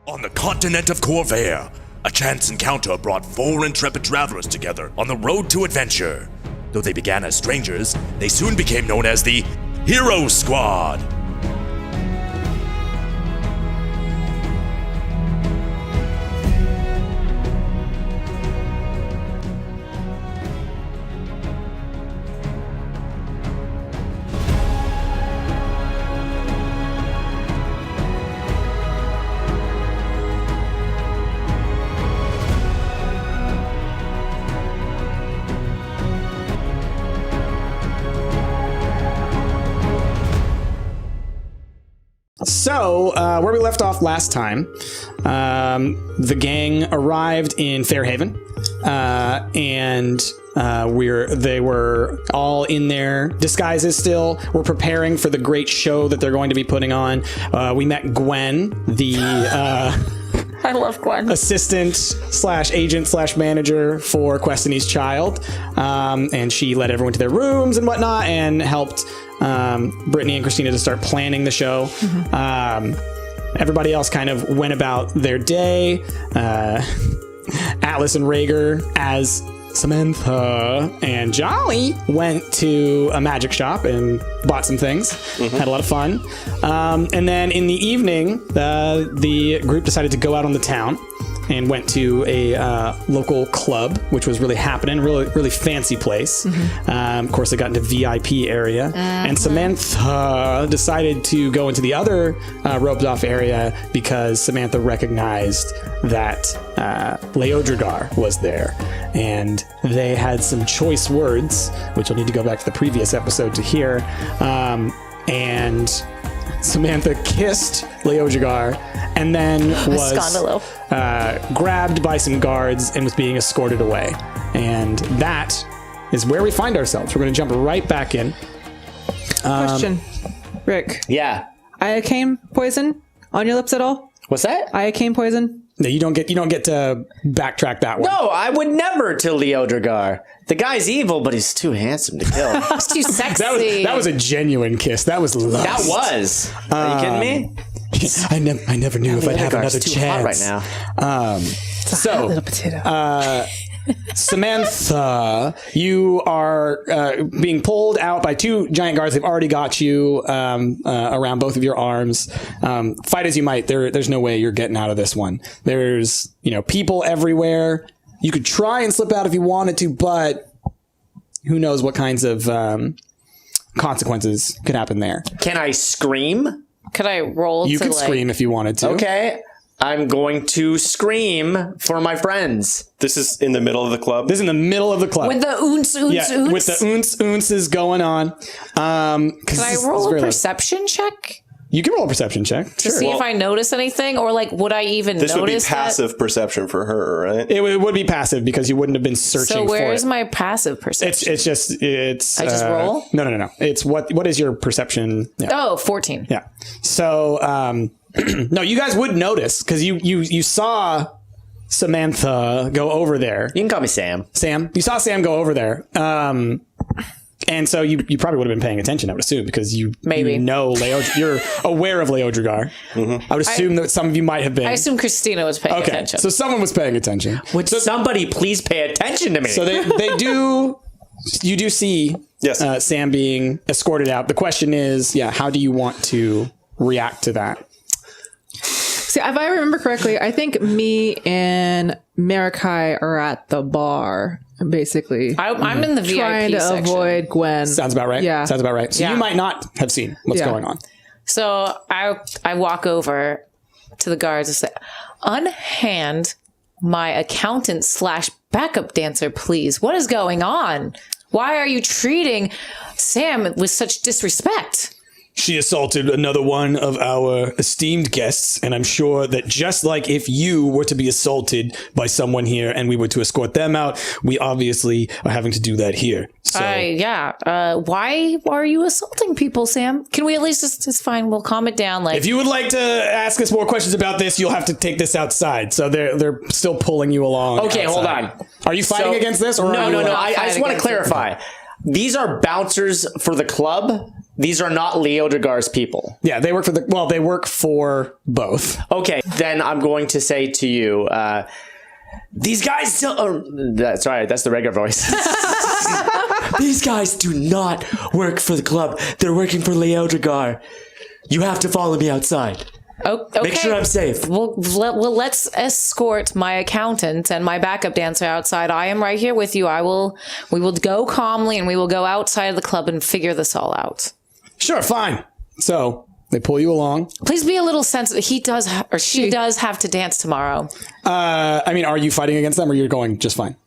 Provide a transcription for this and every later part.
On the continent of Khorvaire, a chance encounter brought 4 intrepid travelers together on the road to adventure. Though they began as strangers, they soon became known as the Hero Squad. So, where we left off last time, the gang arrived in Fairhaven, and they were all in their disguises still. We're preparing for the great show that they're going to be putting on. We met Gwen, the I love Gwen. assistant / agent / manager for Questini's child, and she led everyone to their rooms and whatnot, and helped Brittany and Christina to start planning the show. Everybody else kind of went about their day. Atlas and Rhaegar as Samantha and Jolly went to a magic shop and bought some things. Had a lot of fun. And then in the evening, the group decided to go out on the town and went to a local club, which was really happening, really fancy place. Of course, they got into VIP area, and Samantha decided to go into the other roped off area because Samantha recognized that Leodrigar was there, and they had some choice words, which you'll need to go back to the previous episode to hear. And Samantha kissed Leodrigar and then was grabbed by some guards and was being escorted away. And that is where we find ourselves. We're going to jump right back in. Question, Rick. Yeah. Iocane poison on your lips at all? What's that? Iocane poison? No, you don't get to backtrack that one. No, I would never to Leodrigar. The guy's evil, but he's too handsome to kill. It's too sexy. That was a genuine kiss. That was lust. That was. Are you kidding me? I never knew if I'd have another too chance. hot right now. So, Little potato. Samantha, you are being pulled out by 2 giant guards. They've already got you around both of your arms. Fight as you might, there's no way you're getting out of this one. There's people everywhere. You could try and slip out if you wanted to, but who knows what kinds of consequences could happen there. Can I scream? Could I roll? You could scream if you wanted to. Okay. I'm going to scream for my friends. This is in the middle of the club? This is in the middle of the club. With the oons. With the oonces going on. Can I roll a perception check? You can roll a perception check. To see if I notice anything, or would I even notice This would be passive perception for her, right? It would be passive because you wouldn't have been searching for it. So where's my passive perception? It's just I just roll? No. It's what is your perception? Yeah. Oh, 14. Yeah. So no, you guys would notice because you saw Samantha go over there. You can call me Sam. Sam. You saw Sam go over there. And so you probably would have been paying attention, I would assume, because you know you're aware of Leodrigar. I would assume that some of you might have been. I assume Christina was paying attention. So someone was paying attention. Would somebody please pay attention to me? So they do. You do see Sam being escorted out. The question is, how do you want to react to that? See, if I remember correctly, I think me and Marikai are at the bar, basically. I'm in the VIP trying to section. Avoid Gwen. Sounds about right. Yeah. Sounds about right. So you might not have seen what's going on. So I walk over to the guards and say, unhand my accountant / backup dancer, please. What is going on? Why are you treating Sam with such disrespect? She assaulted another one of our esteemed guests, and I'm sure that just like if you were to be assaulted by someone here and we were to escort them out, we obviously are having to do that here. So, why are you assaulting people, Sam? Can we at least it's fine. We'll calm it down. Like, if you would like to ask us more questions about this, you'll have to take this outside. So they're still pulling you along. Okay, outside. hold on. Are you fighting against this? Or no. are you I just want to clarify. These are bouncers for the club. These are not Leodragar's people. Yeah, they work for both. Okay, then I'm going to say to you, these guys that's the regular voice. These guys do not work for the club. They're working for Leodragar. You have to follow me outside. Okay. Make sure I'm safe. Well, let's escort my accountant and my backup dancer outside. I am right here with you. We will go calmly and we will go outside of the club and figure this all out. Sure, fine. So they pull you along. Please be a little sensitive. She does have to dance tomorrow. I mean, are you fighting against them or you're going just fine?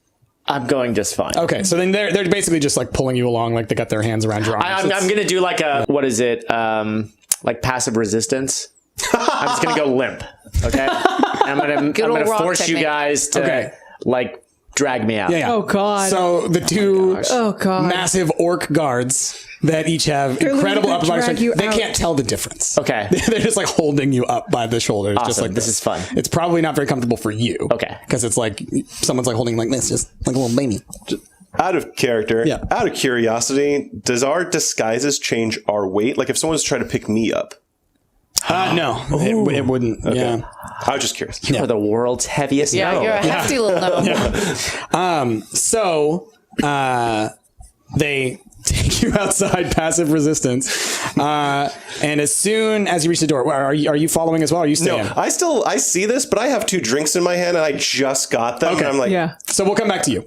I'm going just fine. Okay, so then they're basically just like pulling you along, like they got their hands around your arms. I'm going to do like a, what is it? Like passive resistance. I'm just going to go limp. Okay. And I'm going to force you guys to like drag me out. Yeah. Oh God. So the two God. massive orc guards that each have incredible upper body strength, they out. can't tell the difference. Okay. They're just like holding you up by the shoulders. Awesome. Just like this is fun. It's probably not very comfortable for you. Okay. Because it's like someone's like holding you like this, just like a little baby. Out of character, out of curiosity, does our disguises change our weight? Like if someone's trying to pick me up? No, it wouldn't. Okay. Yeah. I was just curious. You're the world's heaviest Yeah, gnome. you're a hefty little gnome. So they take you outside, passive resistance, and as soon as you reach the door, are you following as well? Or are you staying? No, I see this, but I have 2 drinks in my hand and I just got them. Okay. And I'm like, Yeah. So we'll come back to you.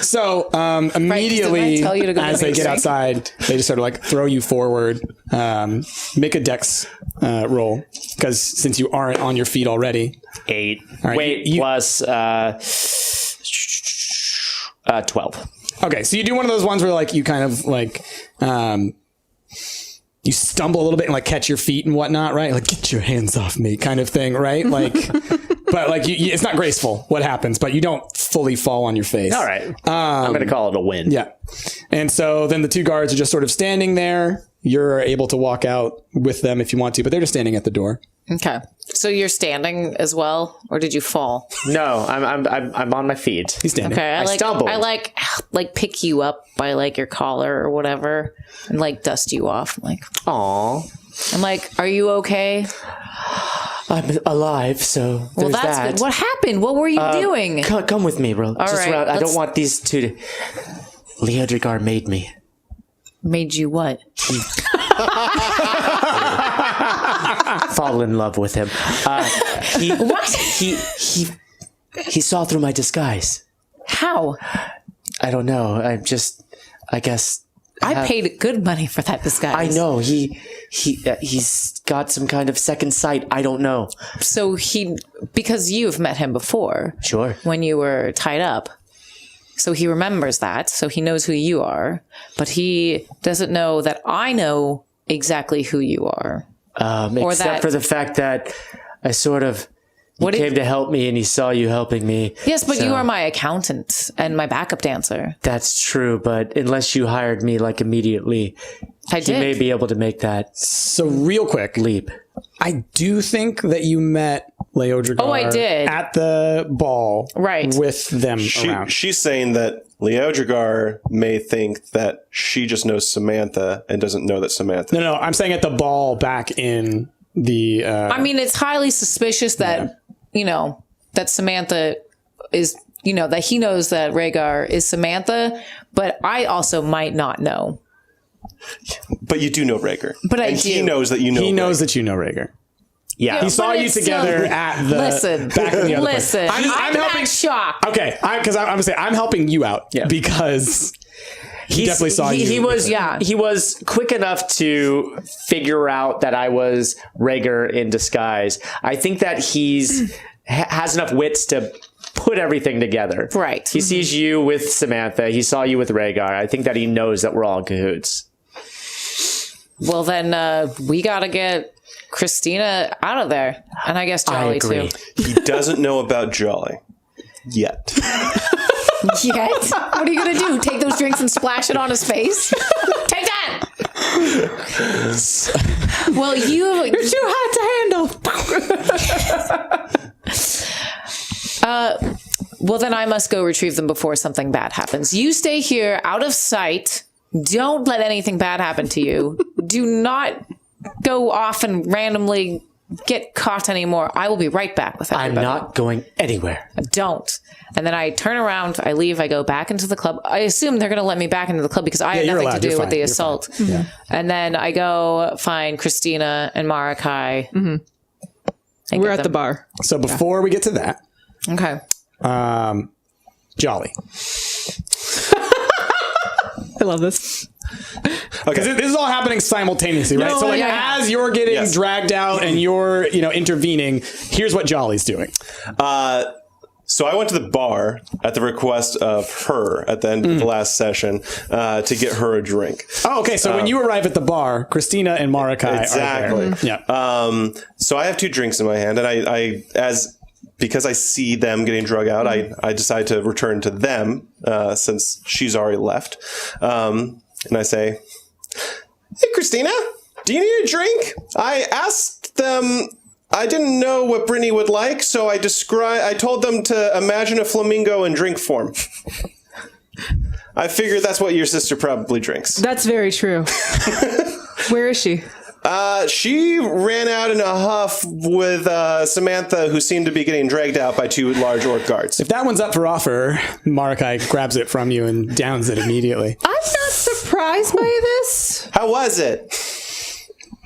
So immediately tell you to go as get they a get drink? outside, they just sort of like throw you forward, make a dex roll, because since you aren't on your feet already. 8. right, Wait, you- plus 12. Okay, so you do one of those ones where like you kind of like you stumble a little bit and like catch your feet and whatnot, right? Like get your hands off me, kind of thing, right? Like, but like it's not graceful what happens, but you don't fully fall on your face. All right. I'm going to call it a win. Yeah, and so then the 2 guards are just sort of standing there. You're able to walk out with them if you want to, but they're just standing at the door. Okay. So you're standing as well, or did you fall? No, I'm on my feet. He's standing. Okay. I stumbled. I like pick you up by like your collar or whatever and like dust you off. Aw. I'm like, are you okay? I'm alive, so Well, there's that's that. good. What happened? What were you doing? Come with me, bro. Just right, around. I let's- don't want these 2 to... Leodragar made me. Made you what? Fall in love with him. What? He saw through my disguise. How? I don't know. I guess I paid good money for that disguise. I know he's got some kind of second sight. I don't know. So because you've met him before. Sure. When you were tied up. So he remembers that. So he knows who you are. But he doesn't know that I know exactly who you are. Except for the fact that I sort of he came to help me and he saw you helping me. Yes, but you are my accountant and my backup dancer. That's true, but unless you hired me like immediately, I you did. may be able to make that So real quick, leap. I do think that you met Leodragar Oh, I did. at the ball, Right. with them around. she's saying that Leodragar may think that she just knows Samantha and doesn't know that Samantha. No, I'm saying at the ball back in the. I mean, it's highly suspicious that, that Samantha is, that he knows that Rhaegar is Samantha, but I also might not know. But you do know Rhaegar. But I and do. he knows that you know he knows Rhaegar. that you know Rhaegar. Yeah. He saw But you it's together still- at the Listen, back in the other place. listen. I'm helping. not shocked. Okay, because I'm gonna say I'm helping you out because he definitely saw you. He was Yeah. He was quick enough to figure out that I was Rhaegar in disguise. I think that has enough wits to put everything together. Right. He sees you with Samantha. He saw you with Rhaegar. I think that he knows that we're all in cahoots. Well, then we got to get Christina out of there. And I guess Jolly, agree. too. He doesn't know about Jolly yet. Yet? What are you going to do? Take those drinks and splash it on his face? Take that! Well, you're too hot to handle. Well, then I must go retrieve them before something bad happens. You stay here out of sight don't let anything bad happen to you. Do not go off and randomly get caught anymore. I will be right back with everybody. I'm not going anywhere. Don't. And then I turn around, I leave, I go back into the club. I assume they're going to let me back into the club because I had nothing to do with the assault. Yeah. And then I go find Christina and Marakai. Mm-hmm. We're at the bar. So before we get to that, Okay. Jolly. I love this. Because this is all happening simultaneously, right? So like as you're getting dragged out and you're, intervening, here's what Jolly's doing. So I went to the bar at the request of her at the end of the last session to get her a drink. Oh, okay. So when you arrive at the bar, Christina and Marakai exactly. are there. Yeah. So I have 2 drinks in my hand, and because I see them getting drug out, I decide to return to them since she's already left. And I say, "Hey, Christina, do you need a drink?" I asked them. I didn't know what Brittany would like, so I told them to imagine a flamingo in drink form. I figured that's what your sister probably drinks. That's very true. Where is she? She ran out in a huff with Samantha, who seemed to be getting dragged out by 2 large orc guards. If that one's up for offer, Marakai grabs it from you and downs it immediately. I'm not surprised by this. How was it?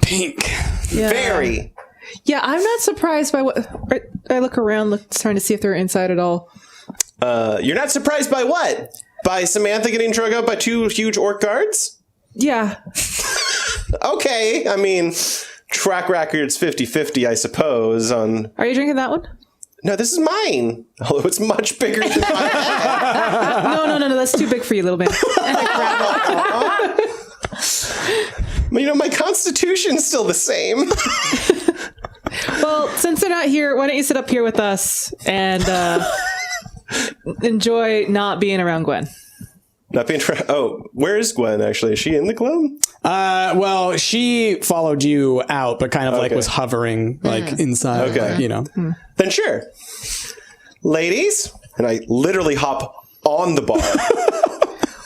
Pink. Yeah. Very. Yeah, I'm not surprised by what... I look around, trying to see if they're inside at all. You're not surprised by what? By Samantha getting drug out by 2 huge orc guards? Yeah. Okay, I mean, track record's 50-50, I suppose. Are you drinking that one? No, this is mine. Although it's much bigger than my head. No, that's too big for you, little man. But, my constitution's still the same. Well, since they're not here, why don't you sit up here with us and enjoy not being around Gwen? Not being where is Gwen, actually? Is she in the club? Well, she followed you out, but kind of like was hovering inside. Okay. Then sure. Ladies, and I literally hop on the bar.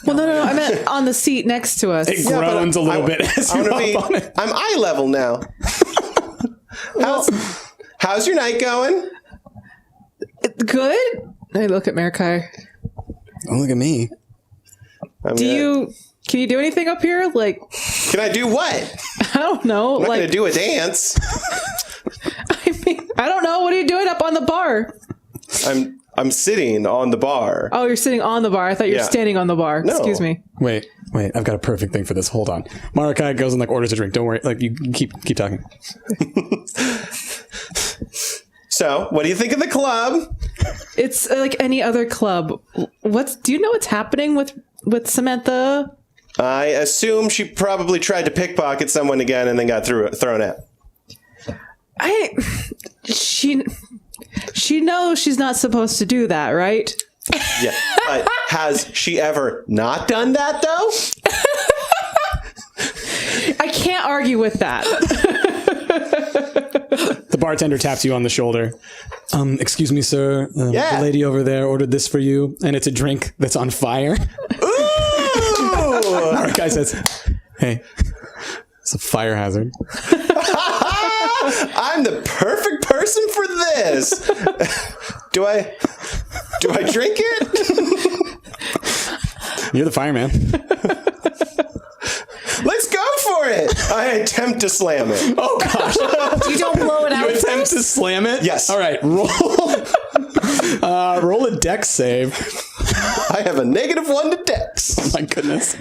Well, no, I meant on the seat next to us. It groans a little bit as you hop on it. I'm eye level now. How's your night going? Good. I look at Marakai. Don't look at me. Can you do anything up here? Like, can I do what? I don't know. I'm not gonna do a dance. I don't know. What are you doing up on the bar? I'm sitting on the bar. Oh, you're sitting on the bar. I thought you were standing on the bar. No. Excuse me. Wait. I've got a perfect thing for this. Hold on. Marakai goes and orders a drink. Don't worry. You keep talking. So, what do you think of the club? It's like any other club. Do you know what's happening with Samantha? I assume she probably tried to pickpocket someone again and then got thrown out. She knows she's not supposed to do that, right? Yeah. But has she ever not done that, though? I can't argue with that. The bartender taps you on the shoulder. Excuse me, sir. The lady over there ordered this for you, and it's a drink that's on fire. Ooh! Marakai says, "Hey, it's a fire hazard." I'm the perfect person for this. Do I drink it? You're the fireman. Let's go for it. I attempt to slam it. Oh gosh! You don't blow it out. You attempt to slam it? Yes. All right. Roll a dex save. I have a -1 to dex. Oh my goodness.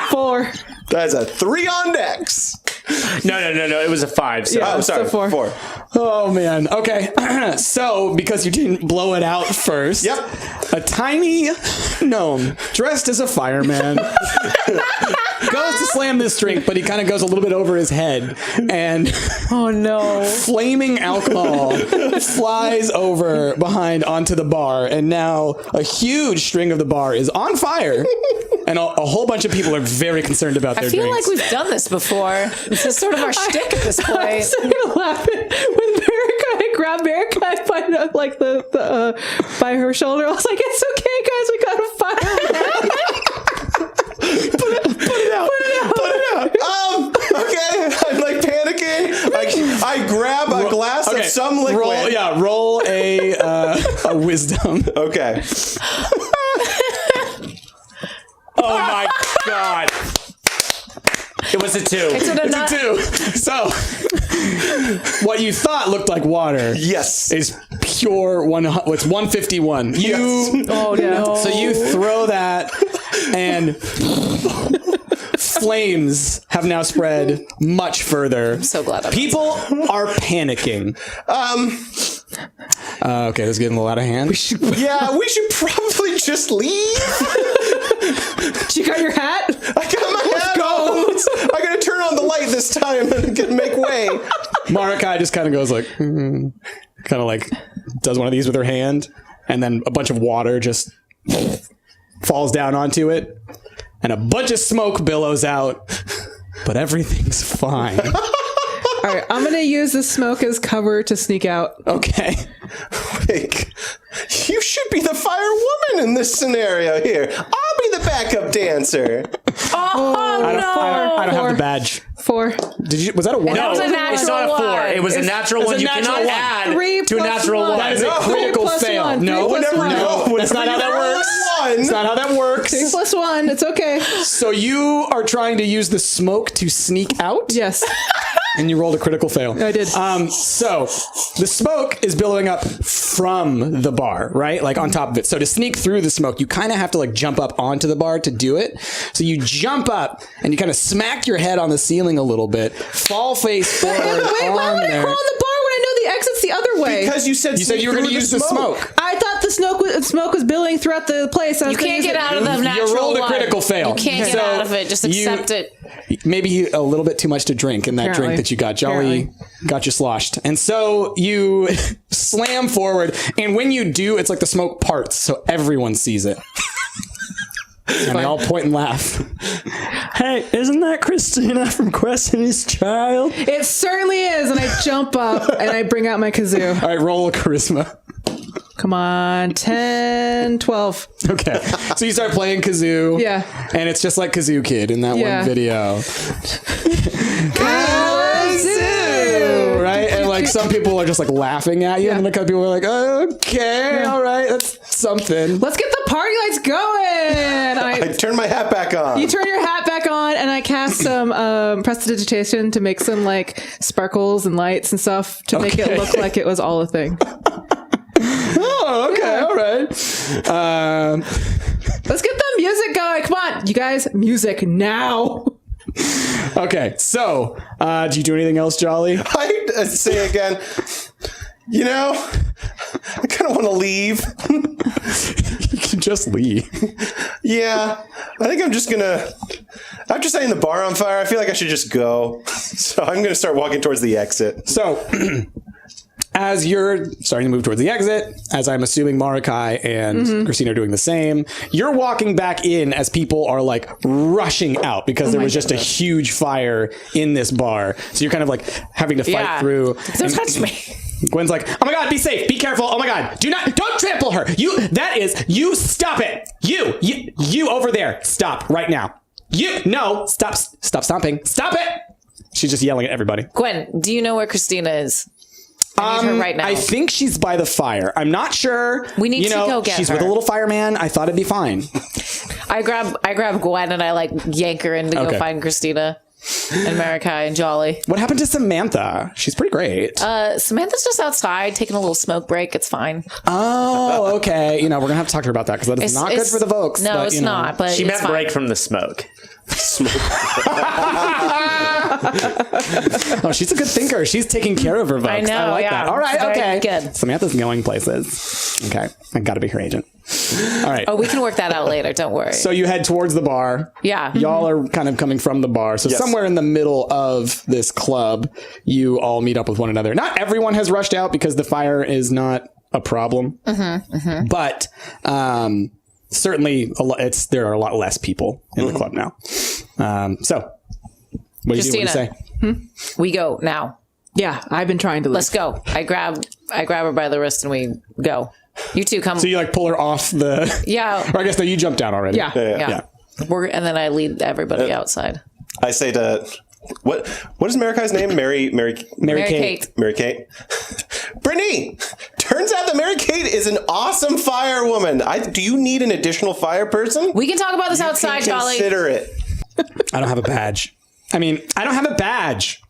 4. That's a 3 on dex. No. It was a 5. So. Oh, sorry. So 4. Oh man. Okay. So because you didn't blow it out first, Yep. a tiny gnome dressed as a fireman goes to slam this drink, but he kind of goes a little bit over his head, and Oh no. flaming alcohol flies over behind onto the bar, and now a huge string of the bar is on fire, and a whole bunch of people are very concerned about their I feel drinks. like we've done this before. This is sort of our shtick at this I point. started laughing when Marakai grabbed Marakai by by her shoulder. I was like, "It's okay, guys. We got a fire." grab a glass of some liquid. Roll a wisdom. Okay. Oh my god. It was a 2. It's It's a 2. So, what you thought looked like water. Yes. Is pure it's 151. Oh no. So you throw that, and flames have now spread much further. I'm so glad. People are panicking. Okay, this is getting a lot of hand. We should probably just leave. You got your hat? I got my hat on. I gotta turn on the light this time and make way. Marakai just kind of goes like, kind of like does one of these with her hand, and then a bunch of water just falls down onto it, and a bunch of smoke billows out, but everything's fine. All right, I'm going to use the smoke as cover to sneak out. Okay. Wait, you should be the fire woman in this scenario here. I'll be the backup dancer. I don't have the badge. 4. Was that a 1? That was a it's natural not a 4. one. It was a natural one. a You natural cannot one. add 3 to a plus natural 1. 1. That is a 3 critical plus fail. 1. No, 3 plus 1. that's not how that works. That's not how that works. 3 plus 1. It's okay. So you are trying to use the smoke to sneak out? Yes. And you rolled a critical fail. I did. So the smoke is billowing up from the bar, right? Like on top of it. So to sneak through the smoke, you kind of have to like jump up onto the bar to do it. So you jump up and you kind of smack your head on the ceiling a little bit, fall face forward. Wait, why would I there. crawl on the bar when I know the exit's the other way? Because you said You were going to use the smoke. I thought the smoke was billowing throughout the place. You can't get out of the natural You rolled a one. critical fail. You can't get So out of it. Just accept it. Maybe a little bit too much to drink in that Apparently. drink that you got. Jolly got you sloshed. And so you slam forward. And when you do, it's like the smoke parts. So everyone sees it. And they all point and laugh. Hey, isn't that Christina from Destiny's Child? It certainly is. And I jump up and I bring out my kazoo. All right, roll a charisma. Come on. 10, 12. Okay. So you start playing kazoo. Yeah. And it's just like Kazoo Kid in that one video. Kazoo! Right? And like some people are just like laughing at you. And then a couple people are like, okay, all right, that's something. Let's get the party lights going. I turn my hat back on. You turn your hat back on, and I cast some prestidigitation to make some like sparkles and lights and stuff to make it look like it was all a thing. Oh, okay, all right. Let's get the music going. Come on, you guys, music now. Okay, so do you do anything else, Jolly? I say again, I kind of want to leave. You can just leave. Yeah, I think I'm just gonna. After setting the bar on fire, I feel like I should just go. So I'm gonna start walking towards the exit. So, as you're starting to move towards the exit, as I'm assuming Marakai and Christina are doing the same, you're walking back in as people are like rushing out because there was just a huge fire in this bar. So you're kind of like having to fight through. Don't touch me. Gwen's like, oh my God, be safe, be careful. Oh my God, don't trample her. You stop it. You over there, stop right now. Stop stomping. Stop it. She's just yelling at everybody. Gwen, do you know where Christina is? I need her right now. I think she's by the fire. I'm not sure. We need to go get she's her. with a little fireman. I thought it'd be fine. I grab Gwen and I like yank her in to go find Christina and Marakai and Jolly. What happened to Samantha? She's pretty great. Samantha's just outside taking a little smoke break. It's fine. Oh, okay. We're gonna have to talk to her about that because that is not good for the Vokes. No, it's not. But She it's meant fine. break from the smoke. Oh, she's a good thinker. She's taking care of her Vokes. I know, like yeah. that. All right, It's very okay. good. Samantha's going places. Okay, I gotta be her agent. All right. Oh, we can work that out later. Don't worry. So you head towards the bar. Yeah. Y'all are kind of coming from the bar. So somewhere in the middle of this club, you all meet up with one another. Not everyone has rushed out because the fire is not a problem. But certainly there are a lot less people in the club now. So what do you do? What do you say? We go now. Yeah, I've been trying to leave. Let's go. I grab her by the wrist and we go. You two come. So you like pull her off the... Yeah. Or I guess no, you jumped out already. Yeah. Yeah. And then I lead everybody outside. I say to What is Marikai's name? Mary Kate. Mary Kate. Brittany! Turns out that Mary Kate is an awesome fire woman. Do you need an additional fire person? We can talk about this outside, Jolly. Consider it. I don't have a badge. I don't have a badge.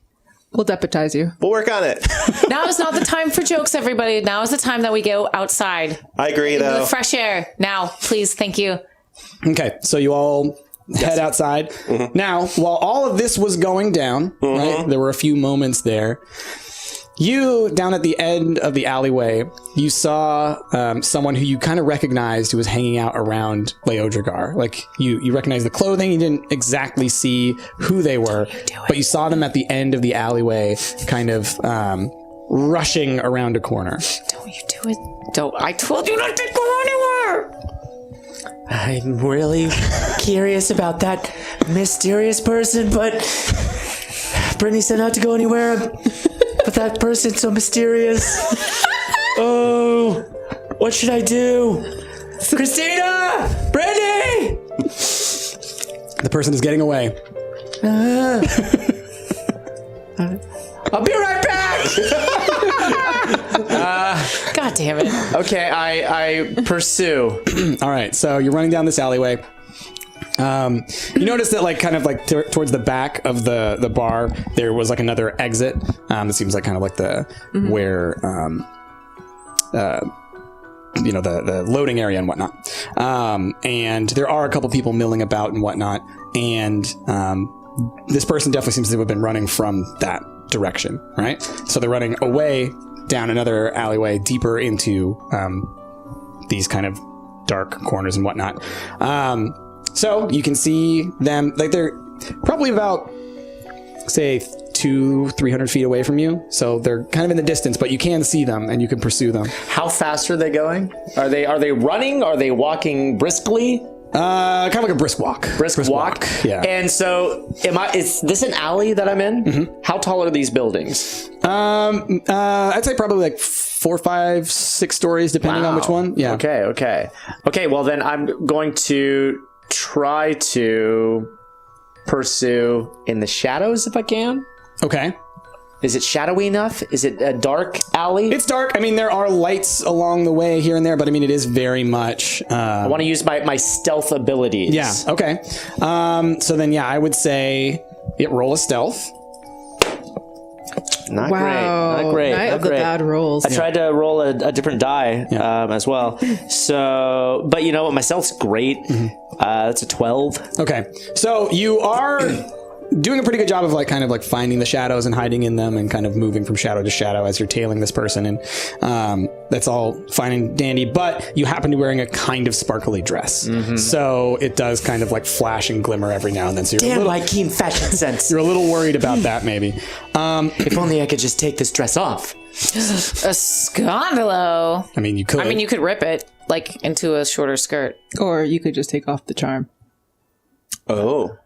We'll deputize you. We'll work on it. Now is not the time for jokes, everybody. Now is the time that we go outside. I agree, Into though. the fresh air. Now, please. Thank you. Okay, so you all head outside. Now, while all of this was going down, right, there were a few moments there. You, down at the end of the alleyway, you saw someone who you kind of recognized who was hanging out around Leodragar. Like, you recognized the clothing, you didn't exactly see who they were, but you saw them at the end of the alleyway, kind of rushing around a corner. Don't you do it. Don't. I told you not to go anywhere. I'm really curious about that mysterious person, but Brittany said not to go anywhere. But that person's so mysterious. Oh, what should I do? Christina! Brittany! The person is getting away. I'll be right back! God damn it. Okay, I pursue. All right, so you're running down this alleyway. You notice that, like, kind of like towards the back of the bar, there was like another exit. It seems like kind of like the where the loading area and whatnot. And there are a couple people milling about and whatnot. And this person definitely seems to have been running from that direction, right? So they're running away down another alleyway deeper into these kind of dark corners and whatnot. So you can see them, like, they're probably about, say, 200-300 feet away from you. So they're kind of in the distance, but you can see them and you can pursue them. How fast are they going? Are they running? Are they walking briskly? Kind of like a brisk walk. Brisk walk? Yeah. And so, is this an alley that I'm in? Mm-hmm. How tall are these buildings? I'd say probably like 4, 5, 6 stories, depending on which one. Yeah. Okay. Well, then I'm going to try to pursue in the shadows if I can. Okay. Is it shadowy enough? Is it a dark alley? It's dark. I mean, there are lights along the way here and there, but I mean, it is very much... I want to use my stealth abilities. Yeah, okay. So then, yeah, I would say roll a stealth. Not great. Night of the bad rolls. I tried to roll a different die as well. So, but you know what? My stealth's great. That's a 12. Okay. So you are doing a pretty good job of kind of finding the shadows and hiding in them and kind of moving from shadow to shadow as you're tailing this person. And that's all fine and dandy, but you happen to be wearing a kind of sparkly dress. So it does kind of flash and glimmer every now and then. So you're my keen fashion sense. You're a little worried about that, maybe. If only I could just take this dress off. A scandalo. I mean, you could. You could rip it into a shorter skirt. Or you could just take off the charm. Oh.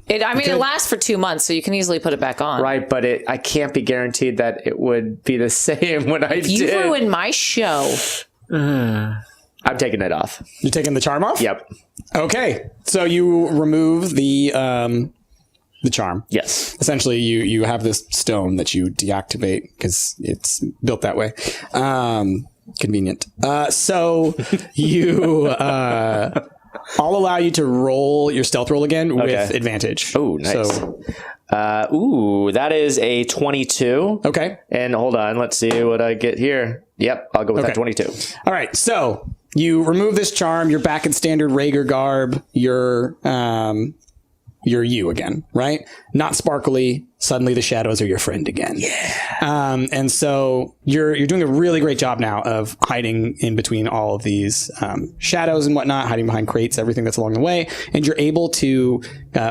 It lasts for 2 months, so you can easily put it back on. Right, but I can't be guaranteed that it would be the same when I did. You ruined my show. I'm taking it off. You're taking the charm off? Yep. Okay. So you remove the charm. Yes. Essentially, you have this stone that you deactivate because it's built that way. Convenient. So you... I'll allow you to roll your stealth roll again with advantage. Oh, nice. So, that is a 22. Okay. And hold on, let's see what I get here. Yep, I'll go with that 22. All right, so you remove this charm. You're back in standard Rhaegar garb. You're you again, right? Not sparkly. Suddenly the shadows are your friend again. Yeah. And so you're doing a really great job now of hiding in between all of these shadows and whatnot, hiding behind crates, everything that's along the way. And you're able to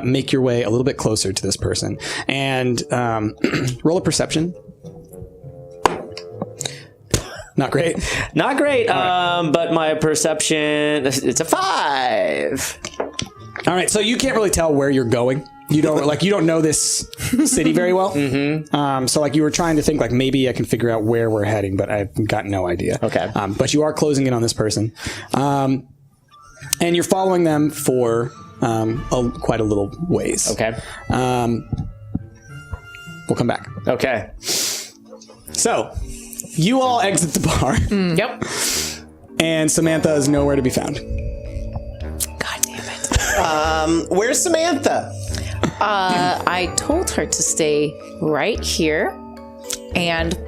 make your way a little bit closer to this person. And roll a perception. Not great. Not great. But my perception, it's a 5. All right, so you can't really tell where you're going. You don't know this city very well. So you were trying to think maybe I can figure out where we're heading, but I've got no idea. Okay. But you are closing in on this person, and you're following them for quite a little ways. Okay. We'll come back. Okay. So, you all exit the bar, Yep. and Samantha is nowhere to be found. God damn it. Where's Samantha? I told her to stay right here, and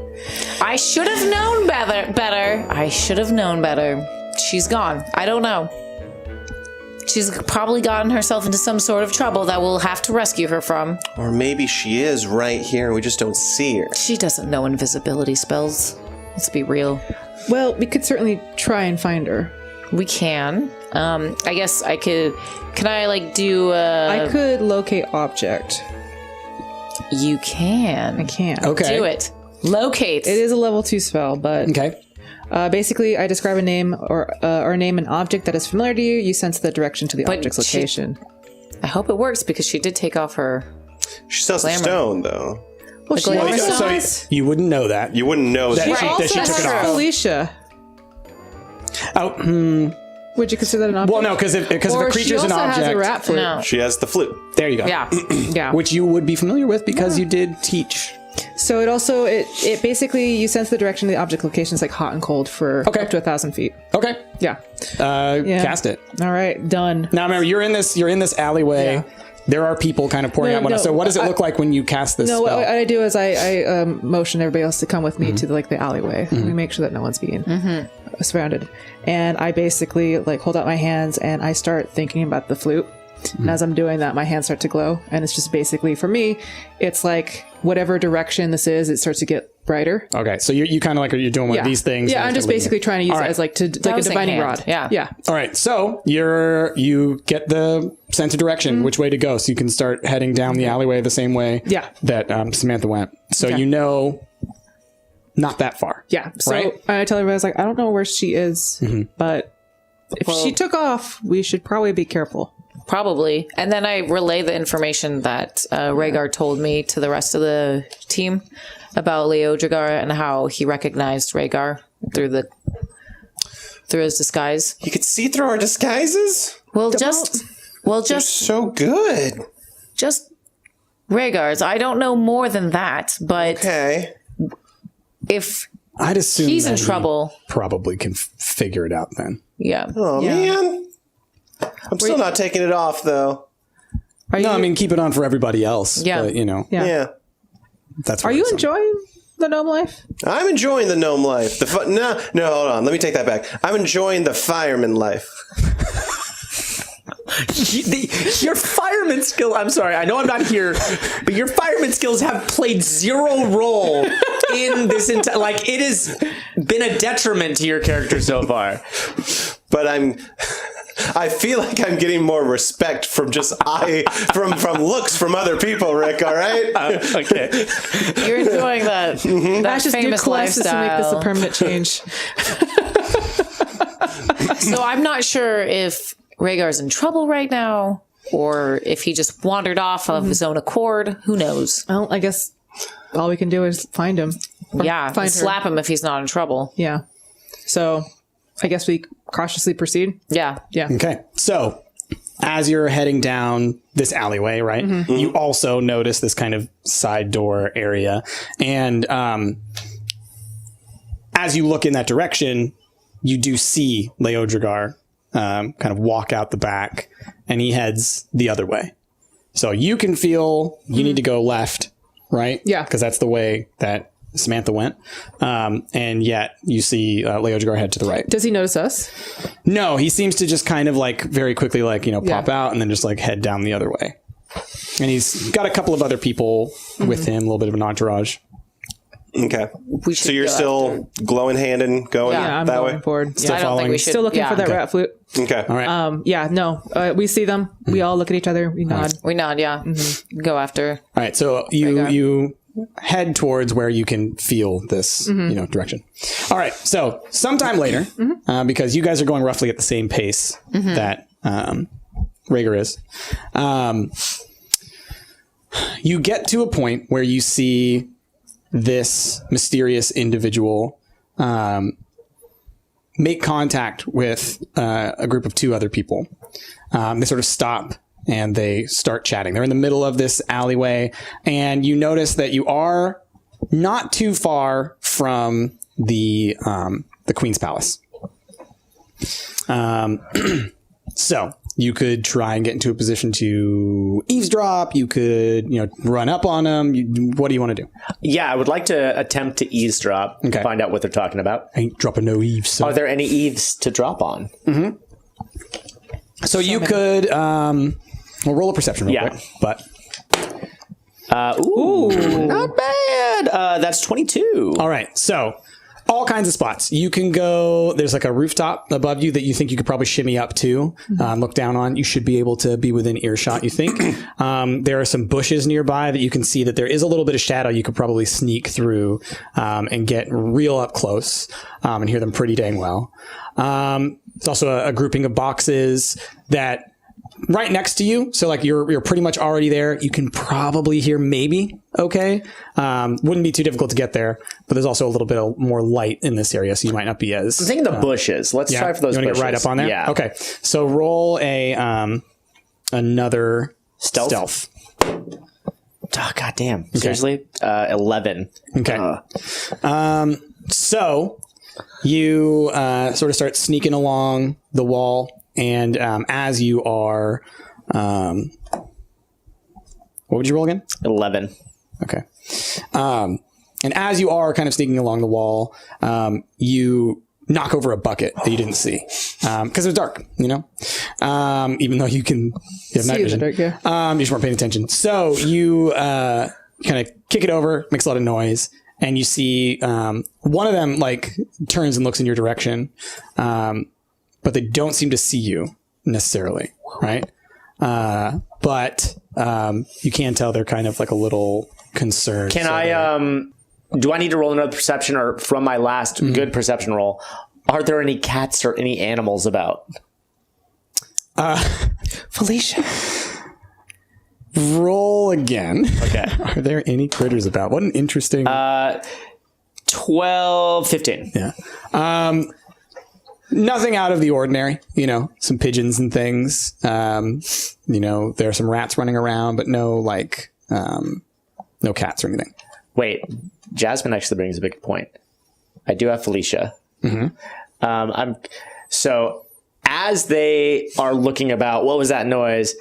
I should have known better. I should have known better. She's gone. I don't know. She's probably gotten herself into some sort of trouble that we'll have to rescue her from. Or maybe she is right here and we just don't see her. She doesn't know invisibility spells. Let's be real. Well, we could certainly try and find her. We can. I guess I could. Can I do? I could locate object. You can. I can't. Okay. Do it. Locate. It is a level 2 spell, but Okay. basically, I describe a name or name an object that is familiar to you. You sense the direction to the But object's location. I hope it works because she did take off her. She sells the Glamour. stone, though. Well, she glamour also stone? has, You wouldn't know that. You wouldn't know that. That she- she, that she also took it has off. Felicia. Oh, Would you consider that an object? well, no, because if a Or creature's she an also has object, a rat flute. No. She has the flute. there you go. Yeah. Yeah. Which you would be familiar with because you did teach. So it also it basically you sense the direction of the object location is like hot and cold for Okay. up to 1,000 feet. Okay. Yeah. Cast it. All right. Done. Now remember, you're in this alleyway. Yeah. There are people kind of pouring No, out. no, So what does it look like when you cast this No, spell? what I do is I motion everybody else to come with me to the alleyway. We make sure that no one's being surrounded. And I basically hold out my hands and I start thinking about the flute. And as I'm doing that, my hands start to glow. And it's just basically, for me, it's like whatever direction this is, it starts to get brighter. Okay, so you kind of you're doing one of these things. Yeah, and I'm it's just kinda leading basically you. trying to use All it right. as like a Dowsing divining hand. rod. Yeah. Yeah. All right, so you get the sense of direction, which way to go, so you can start heading down the alleyway the same way Yeah. that Samantha went. So you know, not that far. Yeah. So Right? I tell everybody, I was like, I don't know where she is, but if she took off, we should probably be careful. Probably. And then I relay the information that Rhaegar told me to the rest of the team about Leodragar and how he recognized Rhaegar through his disguise. You could see through our disguises? They're so good. Just Rhaegar's. I don't know more than that, but Okay. if I'd assume he's in that he trouble, probably can figure it out then. yeah. Oh, man. I'm still not taking it off, though. No, I mean keep it on for everybody else. Yeah. But, Yeah. Yeah. that's. Are you worrisome. enjoying the gnome life? I'm enjoying the gnome life. No, hold on. Let me take that back. I'm enjoying the fireman life. Your fireman skill. I'm sorry. I know I'm not here, but your fireman skills have played zero role in this entire. It has been a detriment to your character so far. But I feel like I'm getting more respect from from looks from other people, Rick, all right? Okay. You're enjoying that, that Just do famous classes to make this a lifestyle. permanent change. So I'm not sure if Rhaegar's in trouble right now or if he just wandered off of his own accord. Who knows? Well, I guess all we can do is find him. Yeah, find her. slap him if he's not in trouble. Yeah. So I guess we cautiously proceed. Yeah. Yeah. Okay, so as you're heading down this alleyway, right, you also notice this kind of side door area. And as you look in that direction, you do see Leodragar kind of walk out the back, and he heads the other way. So you can feel you need to go left, right? Yeah. Because that's the way that Samantha went. And yet you see Leodragar head to the right. Does he notice us? No, he seems to just kind of very quickly pop out and then just head down the other way. And he's got a couple of other people with him, a little bit of an entourage. Okay. We should So you're go still glowing hand and going Yeah, I'm that going way? forward. Still I don't think following. we should. Still looking yeah. for that rat flute. Okay. All right. Yeah, no. We see them. We all look at each other. We nod. We nod, yeah. Go after. All right. So you head towards where you can feel this, direction. All right. So sometime later, because you guys are going roughly at the same pace that Rhaegar is, you get to a point where you see this mysterious individual make contact with a group of two other people. They sort of stop and they start chatting. They're in the middle of this alleyway, and you notice that you are not too far from the Queen's Palace. So you could try and get into a position to eavesdrop. You could, run up on them. What do you want to do? Yeah, I would like to attempt to eavesdrop, find out what they're talking about. Ain't dropping no eaves. So. Are there any eaves to drop on? Mm-hmm. So you could, roll a perception real quick. But not bad. That's 22. All right, so all kinds of spots. You can go, there's like a rooftop above you that you think you could probably shimmy up to, look down on. You should be able to be within earshot, you think. There are some bushes nearby that you can see that there is a little bit of shadow. You could probably sneak through and get real up close and hear them pretty dang well. There's also a grouping of boxes that right next to you. So like you're pretty much already there. You can probably hear maybe okay. Wouldn't be too difficult to get there, but there's also a little bit more light in this area, so you might not be as. I'm thinking the bushes. Let's try for those you wanna bushes. Get right up on there? Yeah. Okay. So roll another stealth. Oh, God damn. Okay. Seriously? 11. Okay. So you sort of start sneaking along the wall. And as you are, what would you roll again? 11. Okay. And as you are kind of sneaking along the wall, you knock over a bucket that you didn't see because it was dark, even though you have night vision. Dark, yeah. You just weren't paying attention. So you kind of kick it over, makes a lot of noise, and you see one of them like turns and looks in your direction. But they don't seem to see you necessarily, right? But you can tell they're kind of like a little concerned. Can I, do I need to roll another perception, or from my last good perception roll, are there any cats or any animals about? Felicia. Roll again. Okay. Are there any critters about? What an interesting... 12, 15. Yeah. Nothing out of the ordinary, some pigeons and things. There are some rats running around, but no no cats or anything. Wait, Jasmine actually brings a big point. I do have Felicia. Mm-hmm. So as they are looking about, what was that noise?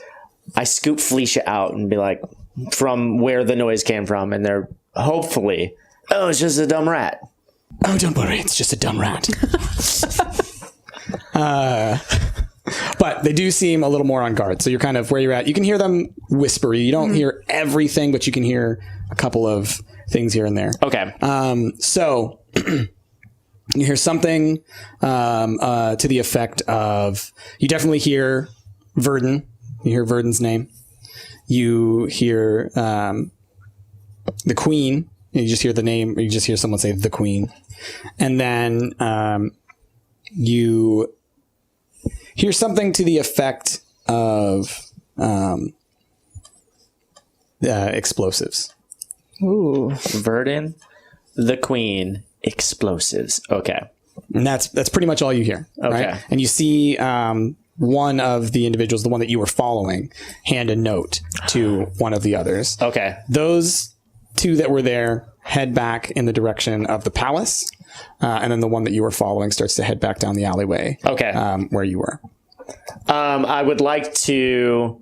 I scoop Felicia out and be like, from where the noise came from, and they're hopefully, oh, it's just a dumb rat. Oh, don't worry, it's just a dumb rat. But they do seem a little more on guard. So you're kind of where you're at. You can hear them whispery. You don't hear everything, but you can hear a couple of things here and there. Okay. So you hear something to the effect of, you definitely hear Verdun. You hear Verdun's name. You hear the Queen. You just hear the name, or you just hear someone say the Queen. And then you hear something to the effect of explosives. Ooh. Verdun, the Queen, explosives. Okay. And that's pretty much all you hear. Okay. Right? And you see one of the individuals, the one that you were following, hand a note to one of the others. Okay. Those two that were there head back in the direction of the palace. And then the one that you were following starts to head back down the alleyway. Okay. Where you were. I would like to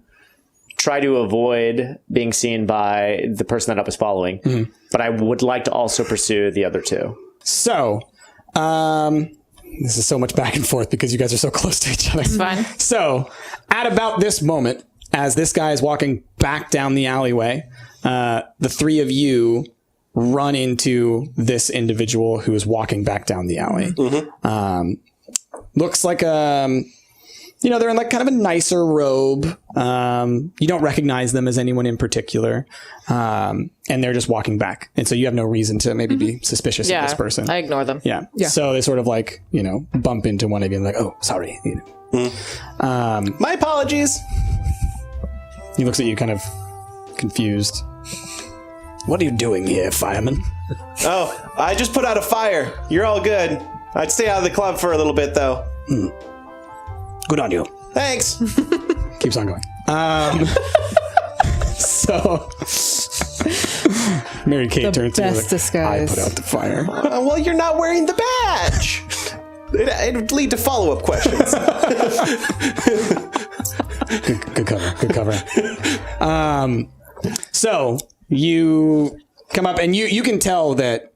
try to avoid being seen by the person that I was following, but I would like to also pursue the other two. So, this is so much back and forth because you guys are so close to each other. It's fine. So, at about this moment, as this guy is walking back down the alleyway, the three of you run into this individual who is walking back down the alley. Looks like they're in like kind of a nicer robe. You don't recognize them as anyone in particular. And they're just walking back. And so you have no reason to maybe be suspicious of this person. I ignore them. Yeah. So they sort of like, bump into one of you and like, oh, sorry. My apologies. He looks at you kind of confused. What are you doing here, fireman? Oh, I just put out a fire. You're all good. I'd stay out of the club for a little bit, though. Good on you. Thanks. Keeps on going. So Mary Kate turns to you best like, disguise. I put out the fire. Well, you're not wearing the badge. It would lead to follow-up questions. Good cover. So you come up and you can tell that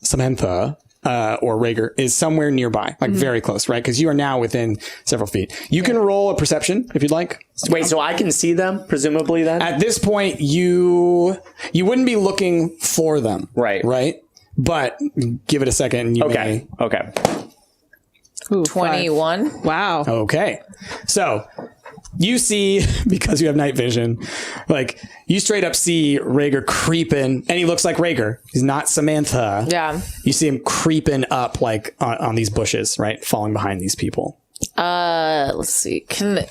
Samantha or Rhaegar is somewhere nearby, like very close, right? Because you are now within several feet. You can roll a perception if you'd like. Wait, so I can see them, presumably, then? At this point, you wouldn't be looking for them, Right. But give it a second, and you Okay. Ooh, 21. 5. Wow. Okay. So you see, because you have night vision, like you straight up see Rhaegar creeping, and he looks like Rhaegar. He's not Samantha. Yeah. You see him creeping up like on these bushes, right? Falling behind these people. Let's see. Can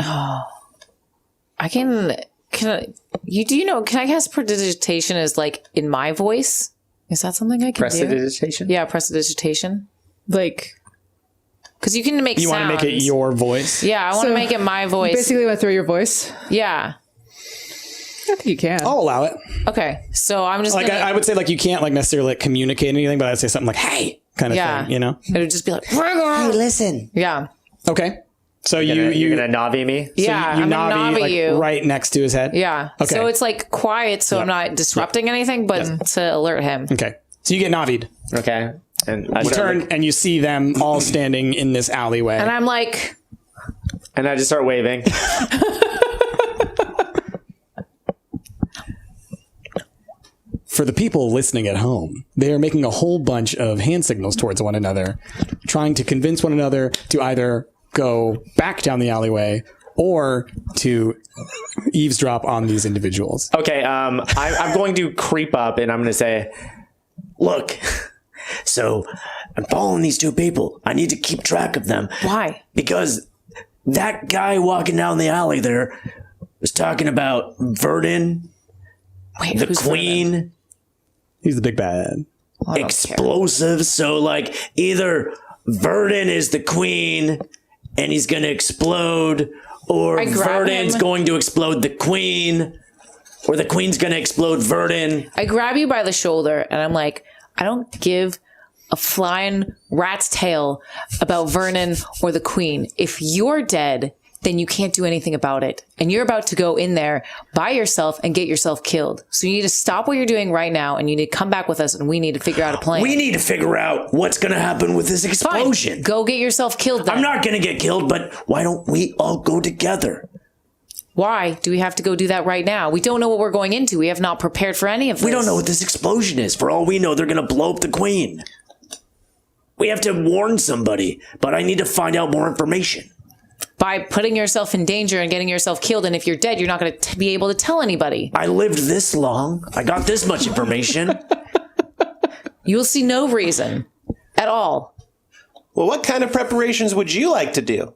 I cast prestidigitation as like in my voice? Is that something I can do? Prestidigitation? Yeah, prestidigitation. Like, Because you can make You want to make it your voice? Yeah, I want to So, make it my voice. basically went through your voice. Yeah. I think you can. I'll allow it. Okay. So I'm just Like gonna, I would say, like you can't like necessarily like communicate anything, but I'd say something like "Hey" kind of thing. You know? It would just be like, Hey, listen. yeah. Okay. So You're you gonna Navi me? Yeah, you I'm gonna Navi, Navi like, you. right next to his head. Yeah. Okay. So it's like quiet, so I'm not disrupting anything, but to alert him. Okay. So you get Navi'd. Okay. And I You start turn and you see them all standing in this alleyway. And I'm like, and I just start waving. For the people listening at home, they are making a whole bunch of hand signals towards one another, trying to convince one another to either go back down the alleyway or to eavesdrop on these individuals. Okay, I'm going to creep up and I'm going to say, look, so I'm following these two people. I need to keep track of them. why? Because that guy walking down the alley there was talking about Verdun, Wait, the who's queen, He's the big bad. explosives. So, like, either Verdun is the queen and he's going to explode, or I grab Verdun's him. going to explode the queen, or the queen's going to explode Verdun. I grab you by the shoulder and I'm like, I don't give a flying rat's tail about Vernon or the queen. If you're dead, then you can't do anything about it. And you're about to go in there by yourself and get yourself killed. So you need to stop what you're doing right now and you need to come back with us and we need to figure out a plan. We need to figure out what's going to happen with this Fine. explosion. Go get yourself killed then. I'm not going to get killed, but why don't we all go together? Why do we have to go do that right now? We don't know what we're going into. We have not prepared for any of this. We don't know what this explosion is. For all we know, they're going to blow up the queen. We have to warn somebody, but I need to find out more information. By putting yourself in danger and getting yourself killed. And if you're dead, you're not going to be able to tell anybody. I lived this long. I got this much information. You'll see no reason at all. Well, what kind of preparations would you like to do?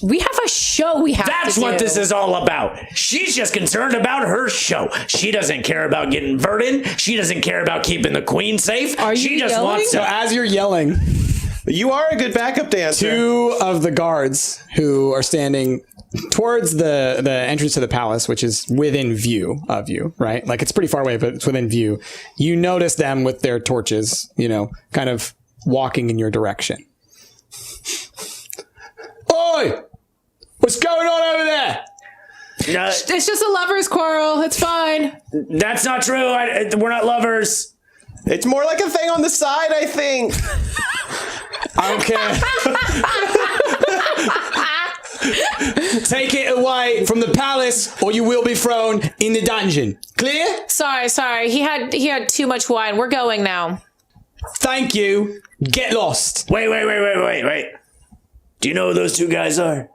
We have a show we have That's to do. what this is all about. She's just concerned about her show. She doesn't care about getting Verdun. She doesn't care about keeping the queen safe. Are she you just yelling? wants So to. as you're yelling, You are a good backup dancer. two of the guards who are standing towards the entrance to the palace, which is within view of you, right? Like it's pretty far away, but it's within view. You notice them with their torches, kind of walking in your direction. Oi! What's going on over there? No, It's just a lover's quarrel. It's fine. that's not true. We're not lovers. It's more like a thing on the side, I think. I don't care. Take it away from the palace, or you will be thrown in the dungeon. Clear? Sorry. He had too much wine. We're going now. Thank you. Get lost. Wait. Do you know who those two guys are?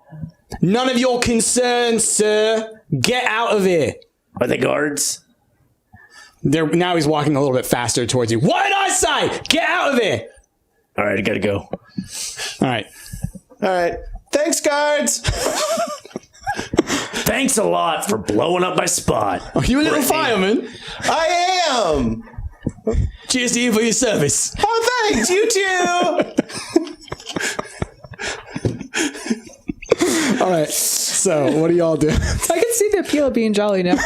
None of your concern, sir. Get out of here. Are they guards? Now he's walking a little bit faster towards you. What did I say? Get out of here. All right, I gotta go. All right. All right. Thanks, guards. Thanks a lot for blowing up my spot. Are you a little Brittany. fireman? I am. Cheers to you for your service. Oh, thanks. You too. All right. So, what do y'all do? I can see the appeal of being jolly now.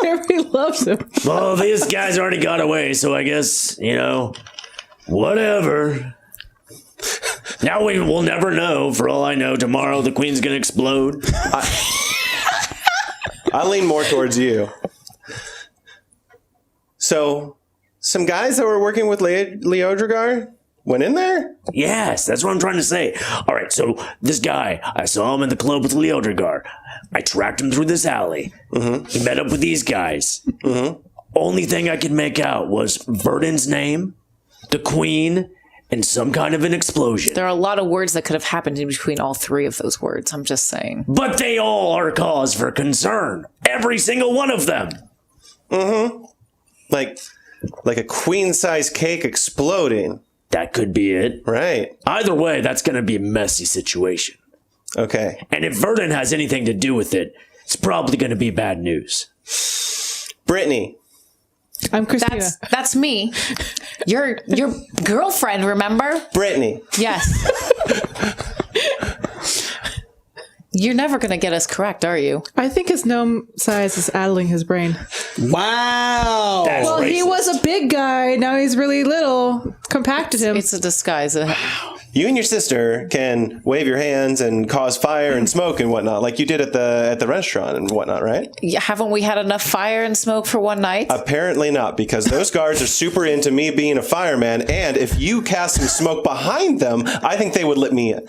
Everybody loves him. Well, these guys already got away, so I guess, whatever. Now we'll never know. For all I know, tomorrow the queen's gonna explode. I lean more towards you. So, some guys that were working with Leodrigar went in there? Yes, that's what I'm trying to say. All right, so this guy, I saw him in the club with Leodrigar. I tracked him through this alley. Mm-hmm. He met up with these guys. Mm-hmm. Only thing I could make out was Verdon's name, the queen, and some kind of an explosion. There are a lot of words that could have happened in between all three of those words. I'm just saying. But they all are cause for concern. Every single one of them. Mm-hmm. Like a queen-size cake exploding. That could be it. Right. Either way, that's going to be a messy situation. Okay. And if Verdon has anything to do with it, it's probably going to be bad news. Brittany. I'm Christina. That's me. Your girlfriend, remember? Brittany. Yes. You're never going to get us correct, are you? I think his gnome size is addling his brain. Wow. That's Well, he racist. was a big guy. Now he's really little. Compacted him. It's a disguise. You and your sister can wave your hands and cause fire and smoke and whatnot, like you did at the restaurant and whatnot, right? Haven't we had enough fire and smoke for one night? Apparently not, because those guards are super into me being a fireman, and if you cast some smoke behind them, I think they would let me in.